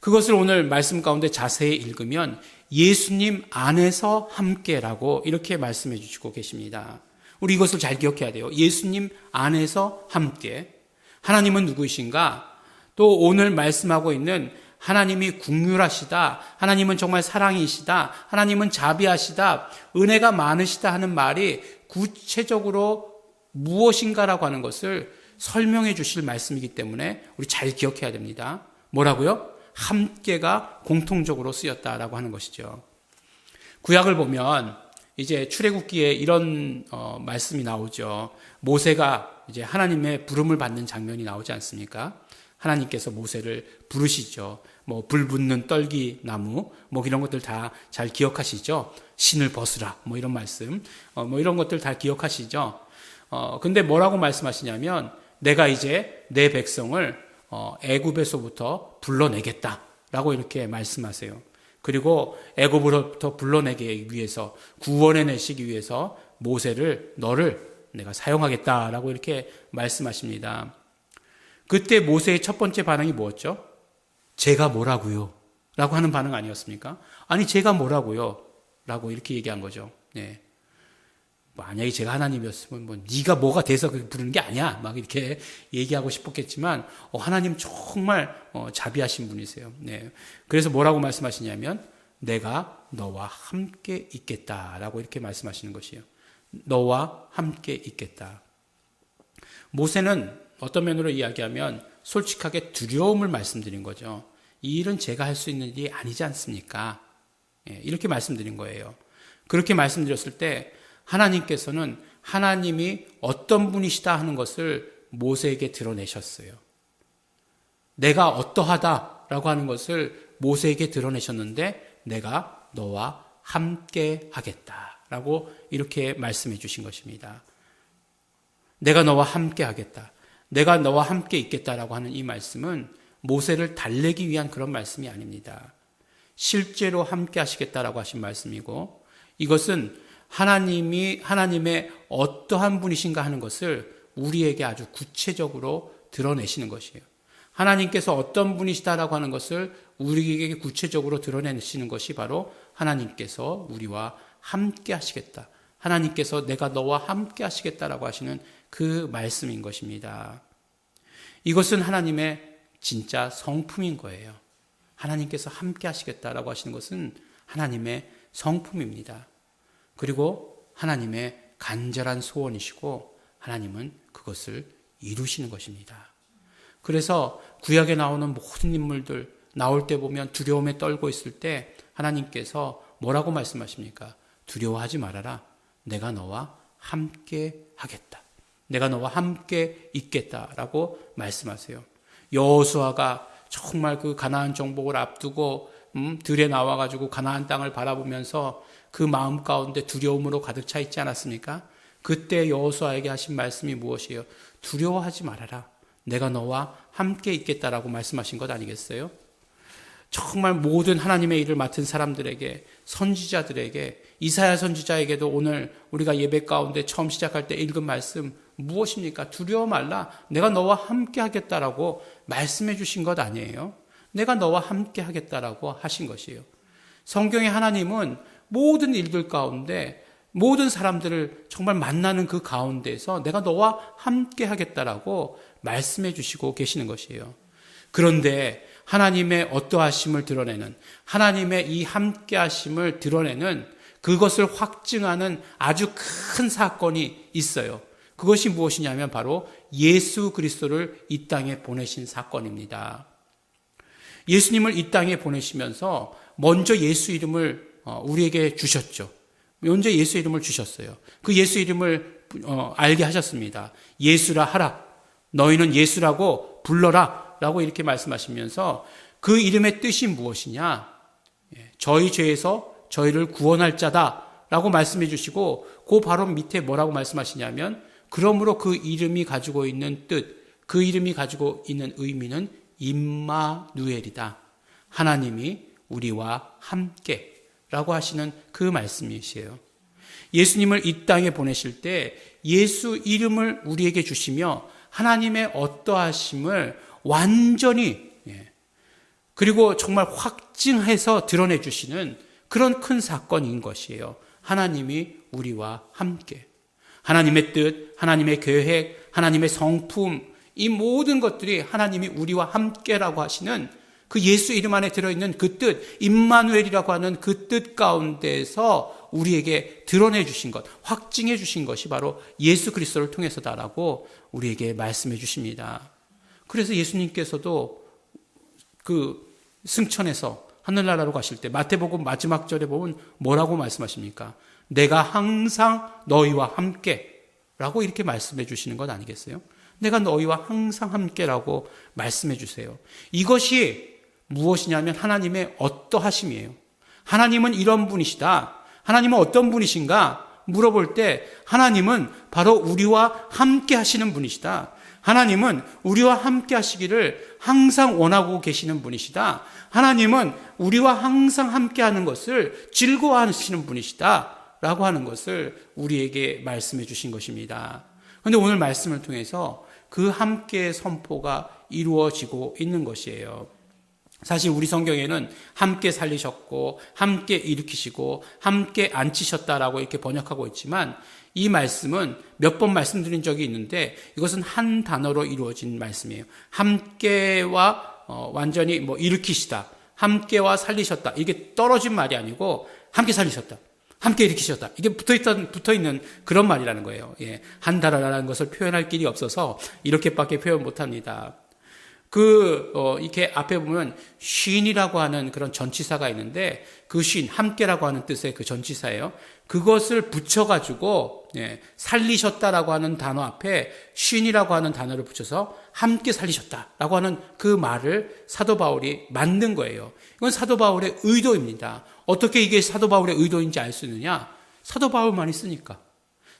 그것을 오늘 말씀 가운데 자세히 읽으면 예수님 안에서 함께라고 이렇게 말씀해 주시고 계십니다. 우리 이것을 잘 기억해야 돼요. 예수님 안에서 함께. 하나님은 누구이신가? 또 오늘 말씀하고 있는 하나님이 긍휼하시다, 하나님은 정말 사랑이시다, 하나님은 자비하시다, 은혜가 많으시다 하는 말이 구체적으로 무엇인가라고 하는 것을 설명해 주실 말씀이기 때문에 우리 잘 기억해야 됩니다. 뭐라고요? 함께가 공통적으로 쓰였다라고 하는 것이죠. 구약을 보면 이제 출애굽기에 이런 말씀이 나오죠. 모세가 이제 하나님의 부름을 받는 장면이 나오지 않습니까? 하나님께서 모세를 부르시죠. 뭐 불 붙는 떨기 나무, 뭐 이런 것들 다 잘 기억하시죠. 신을 벗으라, 뭐 이런 말씀, 뭐 이런 것들 다 기억하시죠. 근데 뭐라고 말씀하시냐면 내가 이제 내 백성을 애굽에서부터 불러내겠다라고 이렇게 말씀하세요. 그리고 애굽으로부터 불러내기 위해서 구원해내시기 위해서 너를 내가 사용하겠다라고 이렇게 말씀하십니다. 그때 모세의 첫 번째 반응이 뭐였죠? 제가 뭐라고요? 라고 하는 반응 아니었습니까? 아니 제가 뭐라고요? 라고 이렇게 얘기한 거죠. 네. 만약에 제가 하나님이었으면 네가 뭐가 돼서 부르는 게 아니야 막 이렇게 얘기하고 싶었겠지만 하나님 정말 자비하신 분이세요. 네. 그래서 뭐라고 말씀하시냐면 내가 너와 함께 있겠다라고 이렇게 말씀하시는 것이에요. 너와 함께 있겠다. 모세는 어떤 면으로 이야기하면 솔직하게 두려움을 말씀드린 거죠. 이 일은 제가 할 수 있는 일이 아니지 않습니까? 이렇게 말씀드린 거예요. 그렇게 말씀드렸을 때 하나님께서는 하나님이 어떤 분이시다 하는 것을 모세에게 드러내셨어요. 내가 어떠하다라고 하는 것을 모세에게 드러내셨는데 내가 너와 함께 하겠다라고 이렇게 말씀해 주신 것입니다. 내가 너와 함께 하겠다. 내가 너와 함께 있겠다라고 하는 이 말씀은 모세를 달래기 위한 그런 말씀이 아닙니다. 실제로 함께 하시겠다라고 하신 말씀이고 이것은 하나님의 어떠한 분이신가 하는 것을 우리에게 아주 구체적으로 드러내시는 것이에요. 하나님께서 어떤 분이시다라고 하는 것을 우리에게 구체적으로 드러내시는 것이 바로 하나님께서 우리와 함께 하시겠다. 하나님께서 내가 너와 함께 하시겠다라고 하시는 그 말씀인 것입니다. 이것은 하나님의 진짜 성품인 거예요. 하나님께서 함께 하시겠다라고 하시는 것은 하나님의 성품입니다. 그리고 하나님의 간절한 소원이시고 하나님은 그것을 이루시는 것입니다. 그래서 구약에 나오는 모든 인물들 나올 때 보면 두려움에 떨고 있을 때 하나님께서 뭐라고 말씀하십니까? 두려워하지 말아라. 내가 너와 함께 하겠다. 내가 너와 함께 있겠다라고 말씀하세요. 여호수아가 정말 그 가나안 정복을 앞두고 들에 나와가지고 가나안 땅을 바라보면서 그 마음 가운데 두려움으로 가득 차 있지 않았습니까? 그때 여호수아에게 하신 말씀이 무엇이에요? 두려워하지 말아라. 내가 너와 함께 있겠다라고 말씀하신 것 아니겠어요? 정말 모든 하나님의 일을 맡은 사람들에게, 선지자들에게, 이사야 선지자에게도 오늘 우리가 예배 가운데 처음 시작할 때 읽은 말씀 무엇입니까? 두려워 말라. 내가 너와 함께 하겠다라고 말씀해 주신 것 아니에요? 내가 너와 함께 하겠다라고 하신 것이에요. 성경의 하나님은 모든 일들 가운데 모든 사람들을 정말 만나는 그 가운데에서 내가 너와 함께 하겠다라고 말씀해 주시고 계시는 것이에요. 그런데 하나님의 어떠하심을 드러내는, 하나님의 이 함께하심을 드러내는 그것을 확증하는 아주 큰 사건이 있어요. 그것이 무엇이냐면 바로 예수 그리스도를 이 땅에 보내신 사건입니다. 예수님을 이 땅에 보내시면서 먼저 예수 이름을 우리에게 주셨죠. 먼저 예수 이름을 주셨어요. 그 예수 이름을 알게 하셨습니다. 예수라 하라. 너희는 예수라고 불러라. 라고 이렇게 말씀하시면서 그 이름의 뜻이 무엇이냐? 저희 죄에서 저희를 구원할 자다라고 말씀해 주시고 그 바로 밑에 뭐라고 말씀하시냐면 그러므로 그 이름이 가지고 있는 뜻, 그 이름이 가지고 있는 의미는 임마누엘이다. 하나님이 우리와 함께라고 하시는 그 말씀이시에요. 예수님을 이 땅에 보내실 때 예수 이름을 우리에게 주시며 하나님의 어떠하심을 완전히 그리고 정말 확증해서 드러내 주시는 그런 큰 사건인 것이에요. 하나님이 우리와 함께. 하나님의 뜻, 하나님의 계획, 하나님의 성품, 이 모든 것들이 하나님이 우리와 함께라고 하시는 그 예수 이름 안에 들어있는 그 뜻, 임마누엘이라고 하는 그 뜻 가운데서 우리에게 드러내 주신 것, 확증해 주신 것이 바로 예수 그리스도를 통해서다라고 우리에게 말씀해 주십니다. 그래서 예수님께서도 그 승천해서 하늘나라로 가실 때 마태복음 마지막 절에 보면 뭐라고 말씀하십니까? 내가 항상 너희와 함께라고 이렇게 말씀해 주시는 것 아니겠어요? 내가 너희와 항상 함께라고 말씀해 주세요. 이것이 무엇이냐면 하나님의 어떠하심이에요. 하나님은 이런 분이시다. 하나님은 어떤 분이신가? 물어볼 때 하나님은 바로 우리와 함께 하시는 분이시다. 하나님은 우리와 함께 하시기를 항상 원하고 계시는 분이시다. 하나님은 우리와 항상 함께 하는 것을 즐거워하시는 분이시다. 라고 하는 것을 우리에게 말씀해 주신 것입니다. 그런데 오늘 말씀을 통해서 그 함께의 선포가 이루어지고 있는 것이에요. 사실 우리 성경에는 함께 살리셨고 함께 일으키시고 함께 앉히셨다라고 이렇게 번역하고 있지만 이 말씀은 몇 번 말씀드린 적이 있는데 이것은 한 단어로 이루어진 말씀이에요. 함께와 완전히 일으키시다, 함께와 살리셨다, 이게 떨어진 말이 아니고 함께 살리셨다, 함께 일으키셨다, 이게 붙어있는 그런 말이라는 거예요. 한 단어라는 것을 표현할 길이 없어서 이렇게밖에 표현 못합니다. 이렇게 앞에 보면 쉰이라고 하는 그런 전치사가 있는데 그 쉰, 함께라고 하는 뜻의 그 전치사예요. 그것을 붙여가지고 살리셨다라고 하는 단어 앞에 쉰이라고 하는 단어를 붙여서 함께 살리셨다라고 하는 그 말을 사도 바울이 만든 거예요. 이건 사도 바울의 의도입니다. 어떻게 이게 사도 바울의 의도인지 알 수 있느냐? 사도 바울만이 쓰니까.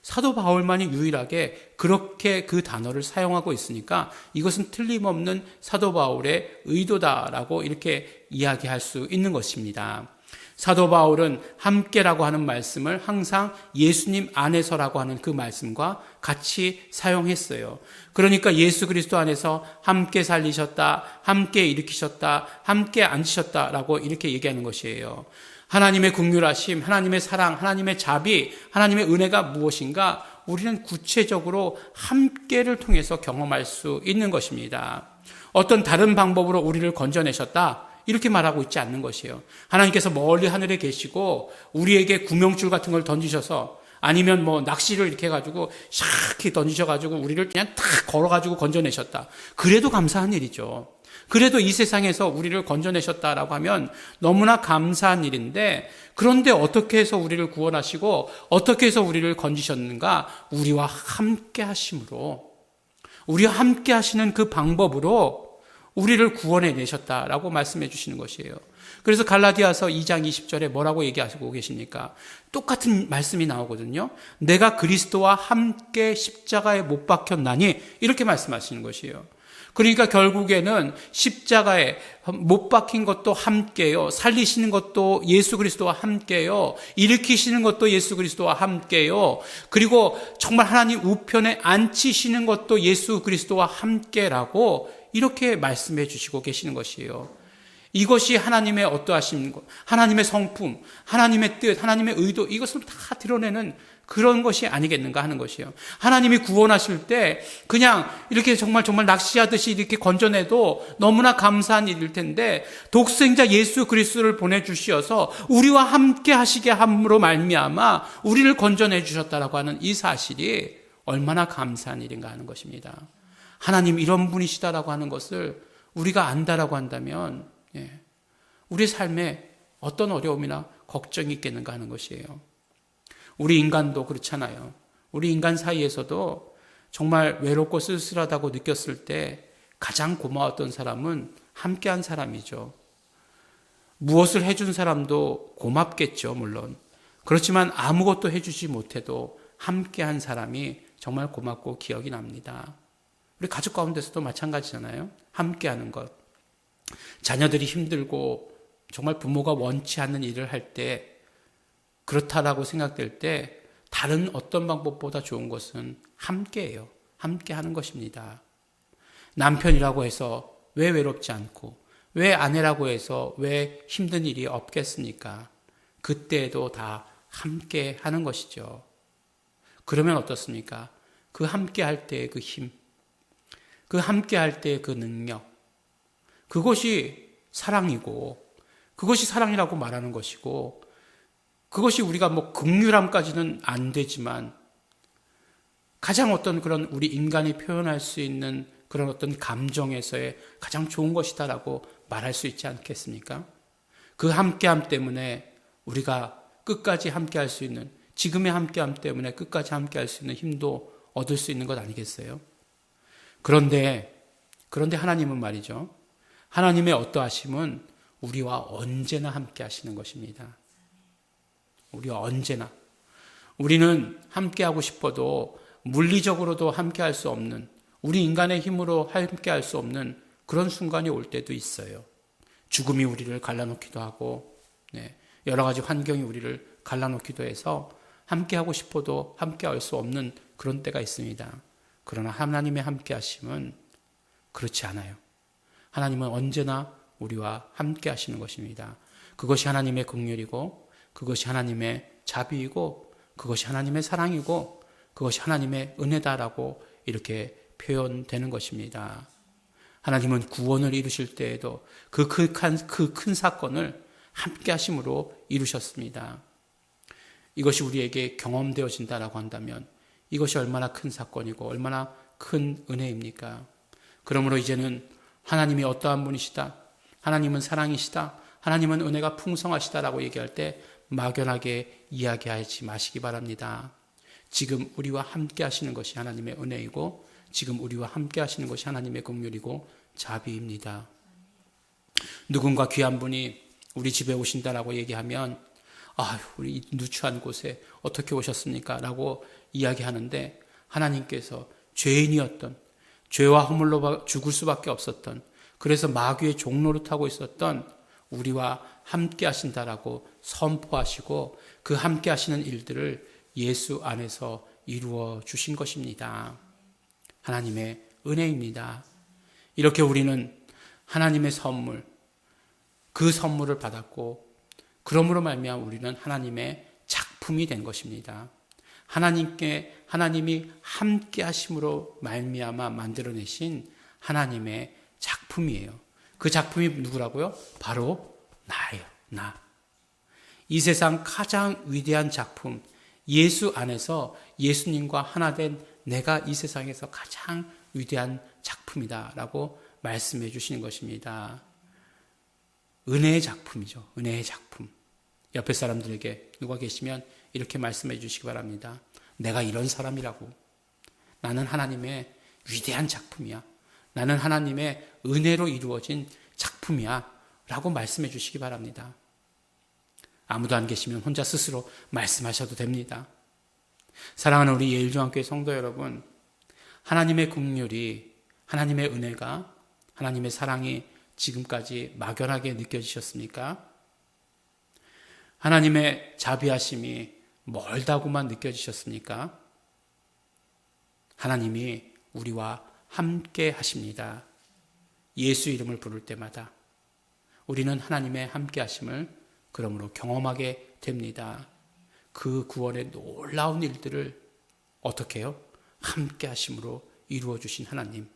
사도 바울만이 유일하게 그렇게 그 단어를 사용하고 있으니까 이것은 틀림없는 사도 바울의 의도다라고 이렇게 이야기할 수 있는 것입니다. 사도 바울은 함께라고 하는 말씀을 항상 예수님 안에서라고 하는 그 말씀과 같이 사용했어요. 그러니까 예수 그리스도 안에서 함께 살리셨다, 함께 일으키셨다, 함께 앉히셨다라고 이렇게 얘기하는 것이에요. 하나님의 긍휼하심, 하나님의 사랑, 하나님의 자비, 하나님의 은혜가 무엇인가? 우리는 구체적으로 함께를 통해서 경험할 수 있는 것입니다. 어떤 다른 방법으로 우리를 건져내셨다, 이렇게 말하고 있지 않는 것이에요. 하나님께서 멀리 하늘에 계시고 우리에게 구명줄 같은 걸 던지셔서 아니면 낚시를 이렇게 해가지고 샥 던지셔가지고 우리를 그냥 탁 걸어가지고 건져내셨다. 그래도 감사한 일이죠. 그래도 이 세상에서 우리를 건져내셨다라고 하면 너무나 감사한 일인데, 그런데 어떻게 해서 우리를 구원하시고 어떻게 해서 우리를 건지셨는가? 우리와 함께 하심으로, 우리와 함께 하시는 그 방법으로 우리를 구원해 내셨다라고 말씀해 주시는 것이에요. 그래서 갈라디아서 2장 20절에 뭐라고 얘기하시고 계십니까? 똑같은 말씀이 나오거든요. 내가 그리스도와 함께 십자가에 못 박혔나니, 이렇게 말씀하시는 것이에요. 그러니까 결국에는 십자가에 못 박힌 것도 함께요, 살리시는 것도 예수 그리스도와 함께요, 일으키시는 것도 예수 그리스도와 함께요, 그리고 정말 하나님 우편에 앉히시는 것도 예수 그리스도와 함께라고 이렇게 말씀해 주시고 계시는 것이에요. 이것이 하나님의 어떠하신 것, 하나님의 성품, 하나님의 뜻, 하나님의 의도, 이것을 다 드러내는 그런 것이 아니겠는가 하는 것이에요. 하나님이 구원하실 때 그냥 이렇게 정말 낚시하듯이 이렇게 건져내도 너무나 감사한 일일 텐데, 독생자 예수 그리스도를 보내주시어서 우리와 함께 하시게 함으로 말미암아 우리를 건져내 주셨다라고 하는 이 사실이 얼마나 감사한 일인가 하는 것입니다. 하나님 이런 분이시다라고 하는 것을 우리가 안다라고 한다면 우리 삶에 어떤 어려움이나 걱정이 있겠는가 하는 것이에요. 우리 인간도 그렇잖아요. 우리 인간 사이에서도 정말 외롭고 쓸쓸하다고 느꼈을 때 가장 고마웠던 사람은 함께한 사람이죠. 무엇을 해준 사람도 고맙겠죠, 물론. 그렇지만 아무것도 해주지 못해도 함께한 사람이 정말 고맙고 기억이 납니다. 우리 가족 가운데서도 마찬가지잖아요. 함께하는 것. 자녀들이 힘들고 정말 부모가 원치 않는 일을 할 때, 그렇다라고 생각될 때 다른 어떤 방법보다 좋은 것은 함께예요. 함께하는 것입니다. 남편이라고 해서 왜 외롭지 않고, 왜 아내라고 해서 왜 힘든 일이 없겠습니까? 그때에도 다 함께 하는 것이죠. 그러면 어떻습니까? 그 함께 할 때의 그 힘, 그 함께 할 때의 그 능력, 그것이 사랑이고, 그것이 사랑이라고 말하는 것이고, 그것이 우리가 긍휼함까지는 안 되지만 가장 어떤 그런 우리 인간이 표현할 수 있는 그런 어떤 감정에서의 가장 좋은 것이다라고 말할 수 있지 않겠습니까? 그 함께함 때문에 우리가 끝까지 함께할 수 있는, 지금의 함께함 때문에 끝까지 함께할 수 있는 힘도 얻을 수 있는 것 아니겠어요? 그런데 하나님은 말이죠. 하나님의 어떠하심은 우리와 언제나 함께 하시는 것입니다. 우리와 언제나. 우리는 함께하고 싶어도 물리적으로도 함께할 수 없는, 우리 인간의 힘으로 함께할 수 없는 그런 순간이 올 때도 있어요. 죽음이 우리를 갈라놓기도 하고, 여러 가지 환경이 우리를 갈라놓기도 해서 함께하고 싶어도 함께할 수 없는 그런 때가 있습니다. 그러나 하나님의 함께하심은 그렇지 않아요. 하나님은 언제나 우리와 함께 하시는 것입니다. 그것이 하나님의 긍휼이고, 그것이 하나님의 자비이고, 그것이 하나님의 사랑이고, 그것이 하나님의 은혜다라고 이렇게 표현되는 것입니다. 하나님은 구원을 이루실 때에도 그 큰 사건을 함께 하심으로 이루셨습니다. 이것이 우리에게 경험되어진다라고 한다면 이것이 얼마나 큰 사건이고 얼마나 큰 은혜입니까? 그러므로 이제는 하나님이 어떠한 분이시다, 하나님은 사랑이시다, 하나님은 은혜가 풍성하시다라고 얘기할 때 막연하게 이야기하지 마시기 바랍니다. 지금 우리와 함께 하시는 것이 하나님의 은혜이고, 지금 우리와 함께 하시는 것이 하나님의 긍휼이고 자비입니다. 누군가 귀한 분이 우리 집에 오신다라고 얘기하면, 우리 누추한 곳에 어떻게 오셨습니까? 라고 이야기하는데, 하나님께서 죄인이었던, 죄와 허물로 죽을 수밖에 없었던, 그래서 마귀의 종로를 타고 있었던 우리와 함께 하신다라고 선포하시고, 그 함께 하시는 일들을 예수 안에서 이루어 주신 것입니다. 하나님의 은혜입니다. 이렇게 우리는 하나님의 선물, 그 선물을 받았고, 그러므로 말미암아 우리는 하나님의 작품이 된 것입니다. 하나님이 함께 하심으로 말미암아 만들어내신 하나님의 작품이에요. 그 작품이 누구라고요? 바로 나예요. 나. 이 세상 가장 위대한 작품, 예수 안에서 예수님과 하나 된 내가 이 세상에서 가장 위대한 작품이다라고 말씀해 주시는 것입니다. 은혜의 작품이죠. 은혜의 작품. 옆에 사람들에게 누가 계시면 이렇게 말씀해 주시기 바랍니다. 내가 이런 사람이라고. 나는 하나님의 위대한 작품이야. 나는 하나님의 은혜로 이루어진 작품이야. 라고 말씀해 주시기 바랍니다. 아무도 안 계시면 혼자 스스로 말씀하셔도 됩니다. 사랑하는 우리 예일중앙교회 성도 여러분, 하나님의 긍휼이, 하나님의 은혜가, 하나님의 사랑이 지금까지 막연하게 느껴지셨습니까? 하나님의 자비하심이 멀다고만 느껴지셨습니까? 하나님이 우리와 함께 하십니다. 예수 이름을 부를 때마다 우리는 하나님의 함께 하심을 그러므로 경험하게 됩니다. 그 구원의 놀라운 일들을 어떻게 해요? 함께 하심으로 이루어 주신 하나님.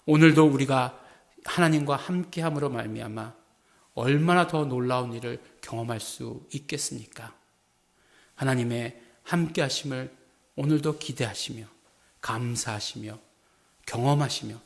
오늘도 우리가 하나님과 함께 함으로 말미암아 얼마나 더 놀라운 일을 경험할 수 있겠습니까? 하나님의 함께 하심을 오늘도 기대하시며 감사하시며 경험하시며,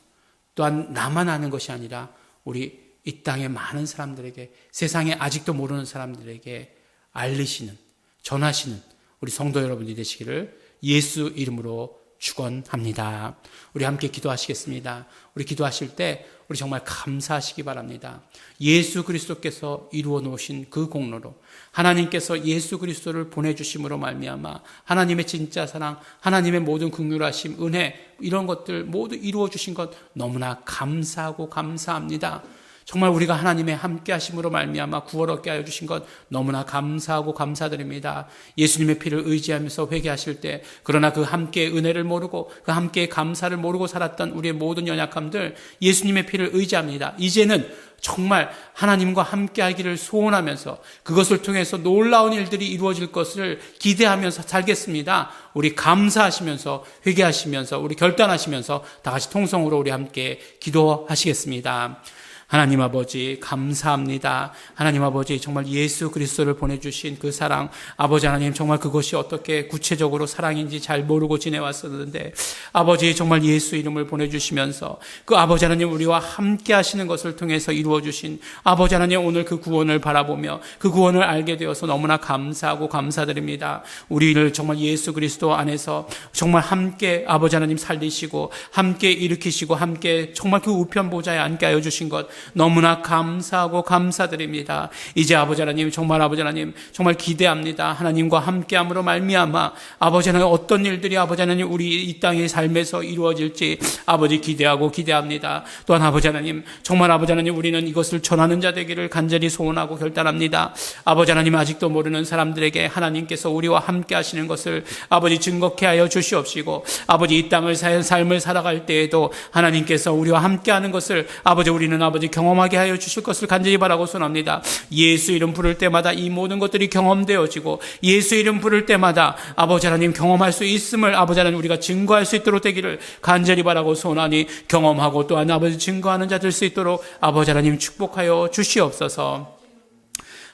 또한 나만 아는 것이 아니라 우리 이 땅의 많은 사람들에게, 세상에 아직도 모르는 사람들에게 알리시는, 전하시는 우리 성도 여러분이 되시기를 예수 이름으로 축원합니다. 우리 함께 기도하시겠습니다. 우리 기도하실 때 우리 정말 감사하시기 바랍니다. 예수 그리스도께서 이루어 놓으신 그 공로로, 하나님께서 예수 그리스도를 보내주심으로 말미암아 하나님의 진짜 사랑, 하나님의 모든 긍휼하심, 은혜, 이런 것들 모두 이루어 주신 것 너무나 감사하고 감사합니다. 정말 우리가 하나님의 함께 하심으로 말미암아 구원 얻게 하여 주신 것 너무나 감사하고 감사드립니다. 예수님의 피를 의지하면서 회개하실 때, 그러나 그 함께의 은혜를 모르고 그 함께의 감사를 모르고 살았던 우리의 모든 연약함들, 예수님의 피를 의지합니다. 이제는 정말 하나님과 함께 하기를 소원하면서 그것을 통해서 놀라운 일들이 이루어질 것을 기대하면서 살겠습니다. 우리 감사하시면서 회개하시면서 우리 결단하시면서 다 같이 통성으로 우리 함께 기도하시겠습니다. 하나님 아버지 감사합니다. 하나님 아버지 정말 예수 그리스도를 보내주신 그 사랑, 아버지 하나님 정말 그것이 어떻게 구체적으로 사랑인지 잘 모르고 지내왔었는데 아버지 정말 예수 이름을 보내주시면서 그 아버지 하나님 우리와 함께 하시는 것을 통해서 이루어주신 아버지 하나님 오늘 그 구원을 바라보며 그 구원을 알게 되어서 너무나 감사하고 감사드립니다. 우리를 정말 예수 그리스도 안에서 정말 함께 아버지 하나님 살리시고 함께 일으키시고 함께 정말 그 우편 보좌에 앉게 하여 주신 것 너무나 감사하고 감사드립니다. 이제 아버지 하나님 정말 아버지 하나님 정말 기대합니다. 하나님과 함께함으로 말미암아 아버지 하나님 어떤 일들이 아버지 하나님 우리 이 땅의 삶에서 이루어질지 아버지 기대합니다. 또한 아버지 하나님 정말 아버지 하나님 우리는 이것을 전하는 자 되기를 간절히 소원하고 결단합니다. 아버지 하나님 아직도 모르는 사람들에게 하나님께서 우리와 함께 하시는 것을 아버지 증거케 하여 주시옵시고 아버지 이 땅을 삶을 살아갈 때에도 하나님께서 우리와 함께하는 것을 아버지 우리는 아버지 경험하게 하여 주실 것을 간절히 바라고 소원합니다. 예수 이름 부를 때마다 이 모든 것들이 경험되어지고 예수 이름 부를 때마다 아버지 하나님 경험할 수 있음을 아버지 하나님 우리가 증거할 수 있도록 되기를 간절히 바라고 소원하니 경험하고 또한 아버지 증거하는 자 될 수 있도록 아버지 하나님 축복하여 주시옵소서.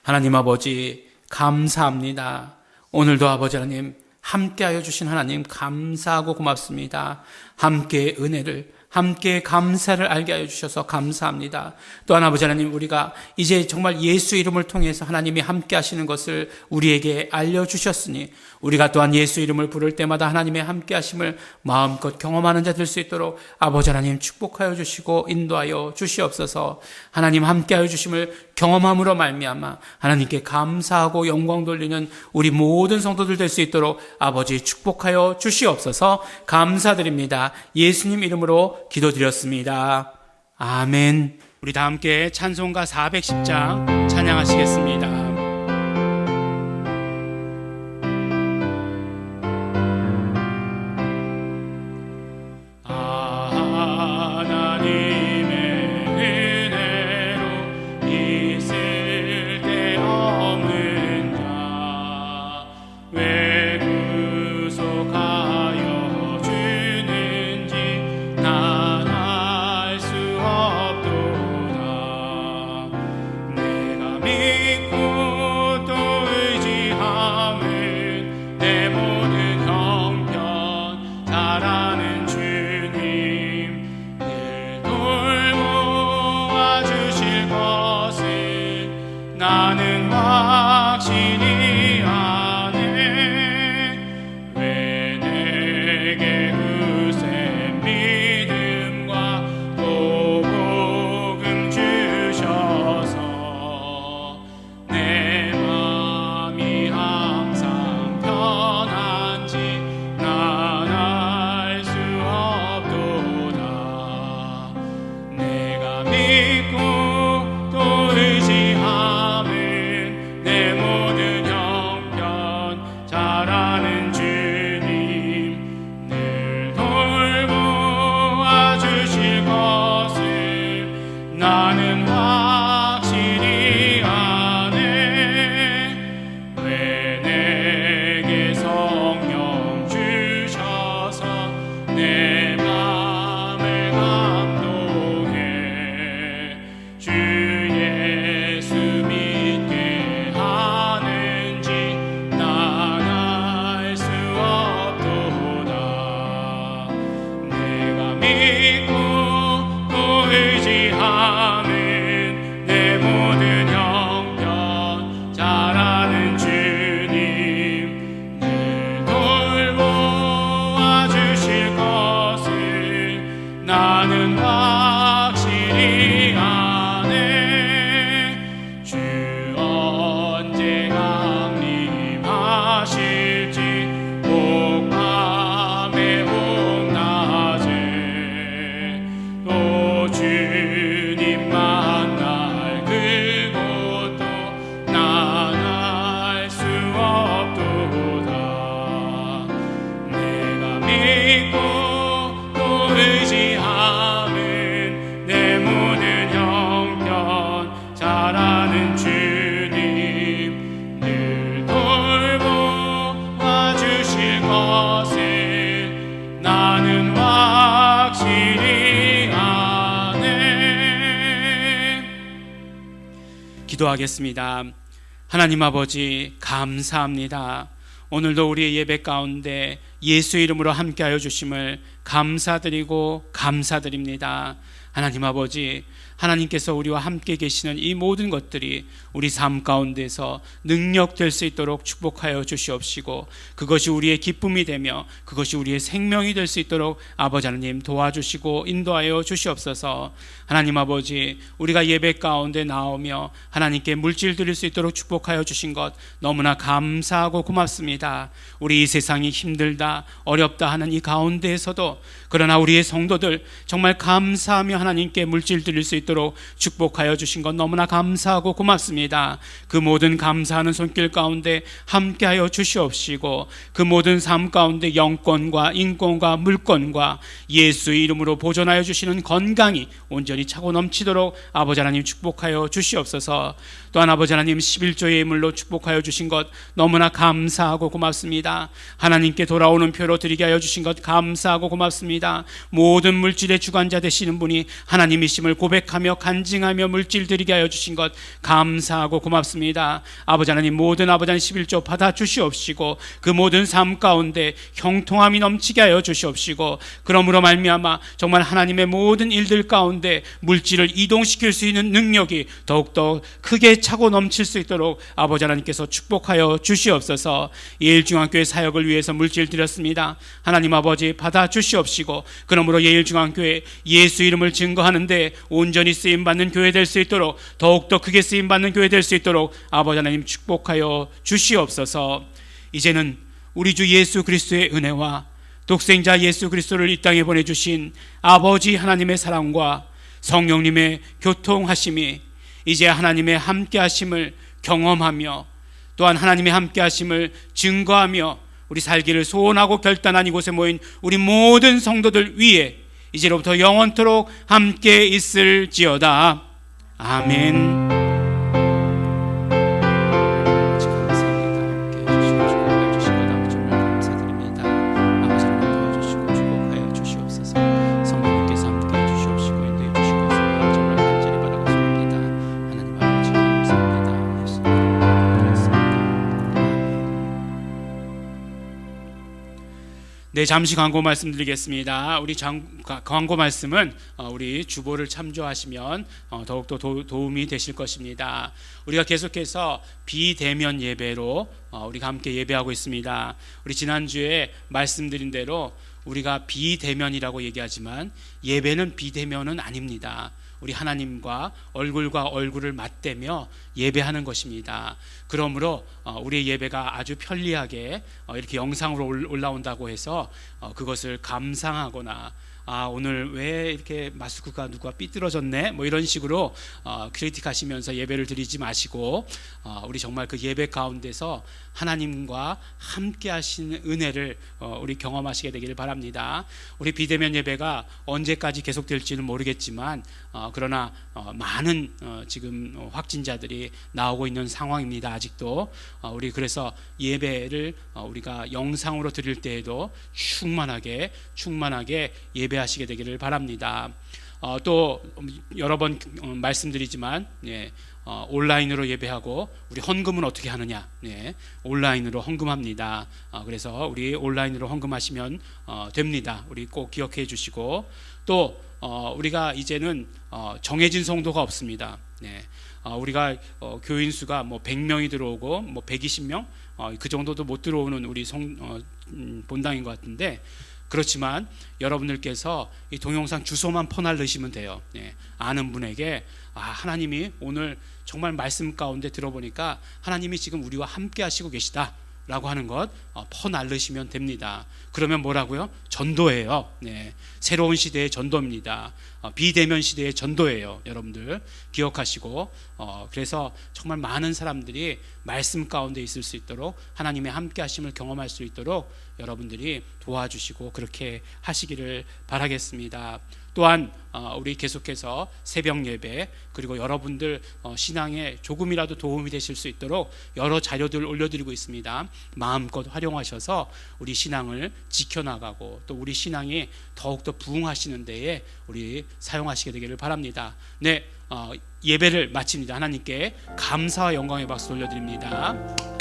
하나님 아버지 감사합니다. 오늘도 아버지 하나님 함께하여 주신 하나님 감사하고 고맙습니다. 함께의 은혜를 함께 감사를 알게 하여 주셔서 감사합니다. 또한 아버지 하나님 우리가 이제 정말 예수 이름을 통해서 하나님이 함께 하시는 것을 우리에게 알려주셨으니 우리가 또한 예수 이름을 부를 때마다 하나님의 함께 하심을 마음껏 경험하는 자 될 수 있도록 아버지 하나님 축복하여 주시고 인도하여 주시옵소서. 하나님 함께 하여 주심을 경험함으로 말미암아 하나님께 감사하고 영광 돌리는 우리 모든 성도들 될 수 있도록 아버지 축복하여 주시옵소서. 감사드립니다. 예수님 이름으로 기도드렸습니다. 아멘. 우리 다 함께 찬송가 410장 찬양하시겠습니다. 잘하는 주님 늘 기도하겠습니다. 하나님 아버지, 감사합니다. 오늘도 우리의 예배 가운데 예수 이름으로 함께하여 주심을 감사드리고 감사드립니다. 하나님 아버지, 하나님께서 우리와 함께 계시는 이 모든 것들이 우리 삶 가운데서 능력될 수 있도록 축복하여 주시옵시고, 그것이 우리의 기쁨이 되며 그것이 우리의 생명이 될 수 있도록 아버지 하나님 도와주시고 인도하여 주시옵소서. 하나님 아버지, 우리가 예배 가운데 나오며 하나님께 물질 드릴 수 있도록 축복하여 주신 것 너무나 감사하고 고맙습니다. 우리 이 세상이 힘들다 어렵다 하는 이 가운데에서도 그러나 우리의 성도들 정말 감사하며 하나님께 물질 드릴 수 있도록 축복하여 주신 것 너무나 감사하고 고맙습니다. 그 모든 감사하는 손길 가운데 함께하여 주시옵시고, 그 모든 삶 가운데 영권과 인권과 물권과 예수의 이름으로 보존하여 주시는 건강이 온전히 차고 넘치도록 아버지 하나님 축복하여 주시옵소서. 또한 아버지 하나님 11조의 예물로 축복하여 주신 것 너무나 감사하고 고맙습니다. 하나님께 돌아오는 표로 드리게 하여 주신 것 감사하고 고맙습니다. 모든 물질의 주관자 되시는 분이 하나님이심을 고백하며 간증하며 물질 드리게 하여 주신 것 감사하고 고맙습니다. 아버지 하나님, 모든 아버지 하나님 11조 받아 주시옵시고, 그 모든 삶 가운데 형통함이 넘치게 하여 주시옵시고, 그러므로 말미암아 정말 하나님의 모든 일들 가운데 물질을 이동시킬 수 있는 능력이 더욱더 크게 차고 넘칠 수 있도록 아버지 하나님께서 축복하여 주시옵소서. 예일중앙교회 사역을 위해서 물질 드렸습니다. 하나님 아버지 받아 주시옵시고, 그러므로 예일중앙교회 예수 이름을 증거하는데 온전히 쓰임받는 교회 될 수 있도록, 더욱더 크게 쓰임받는 교회 될 수 있도록 아버지 하나님 축복하여 주시옵소서. 이제는 우리 주 예수 그리스도의 은혜와 독생자 예수 그리스도를 이 땅에 보내주신 아버지 하나님의 사랑과 성령님의 교통하심이 이제 하나님의 함께하심을 경험하며 또한 하나님의 함께하심을 증거하며 우리 살기를 소원하고 결단한 이곳에 모인 우리 모든 성도들 위에 이제로부터 영원토록 함께 있을지어다. 아멘. 네, 잠시 광고 말씀드리겠습니다. 우리 광고 말씀은 우리 주보를 참조하시면 더욱더 도움이 되실 것입니다. 우리가 계속해서 비대면 예배로 우리가 함께 예배하고 있습니다. 우리 지난주에 말씀드린 대로 우리가 비대면이라고 얘기하지만 예배는 비대면은 아닙니다. 우리 하나님과 얼굴과 얼굴을 맞대며 예배하는 것입니다. 그러므로 우리의 예배가 아주 편리하게 이렇게 영상으로 올라온다고 해서 그것을 감상하거나 오늘 왜 이렇게 마스크가 누가 삐뚤어졌네 뭐 이런 식으로 크리틱하시면서 예배를 드리지 마시고 우리 정말 그 예배 가운데서 하나님과 함께 하시는 은혜를 우리 경험하시게 되기를 바랍니다. 우리 비대면 예배가 언제까지 계속될지는 모르겠지만 그러나 많은 지금 확진자들이 나오고 있는 상황입니다. 아직도 우리 그래서 예배를 우리가 영상으로 드릴 때에도 충만하게 예배하시게 되기를 바랍니다. 또 여러 번 말씀드리지만 온라인으로 예배하고 우리 헌금은 어떻게 하느냐? 온라인으로 헌금합니다. 그래서 우리 온라인으로 헌금하시면 됩니다. 우리 꼭 기억해 주시고, 또 우리가 이제는 정해진 성도가 없습니다. 우리가 교인 수가 뭐 100명이 들어오고 뭐 120명 그 정도도 못 들어오는 우리 본당인 것 같은데, 그렇지만 여러분들께서 이 동영상 주소만 퍼날르시면 돼요. 아는 분에게 하나님이 오늘 정말 말씀 가운데 들어보니까 하나님이 지금 우리와 함께 하시고 계시다 라고 하는 것 퍼날르시면 됩니다. 그러면 뭐라고요? 전도예요. 새로운 시대의 전도입니다. 비대면 시대의 전도예요. 여러분들 기억하시고, 그래서 정말 많은 사람들이 말씀 가운데 있을 수 있도록 하나님의 함께 하심을 경험할 수 있도록 여러분들이 도와주시고 그렇게 하시기를 바라겠습니다. 또한 우리 계속해서 새벽 예배, 그리고 여러분들 신앙에 조금이라도 도움이 되실 수 있도록 여러 자료들을 올려드리고 있습니다. 마음껏 활용하셔서 우리 신앙을 지켜나가고 또 우리 신앙이 더욱더 부흥하시는 데에 우리 사용하시게 되기를 바랍니다. 예배를 마칩니다. 하나님께 감사와 영광의 박수 돌려드립니다.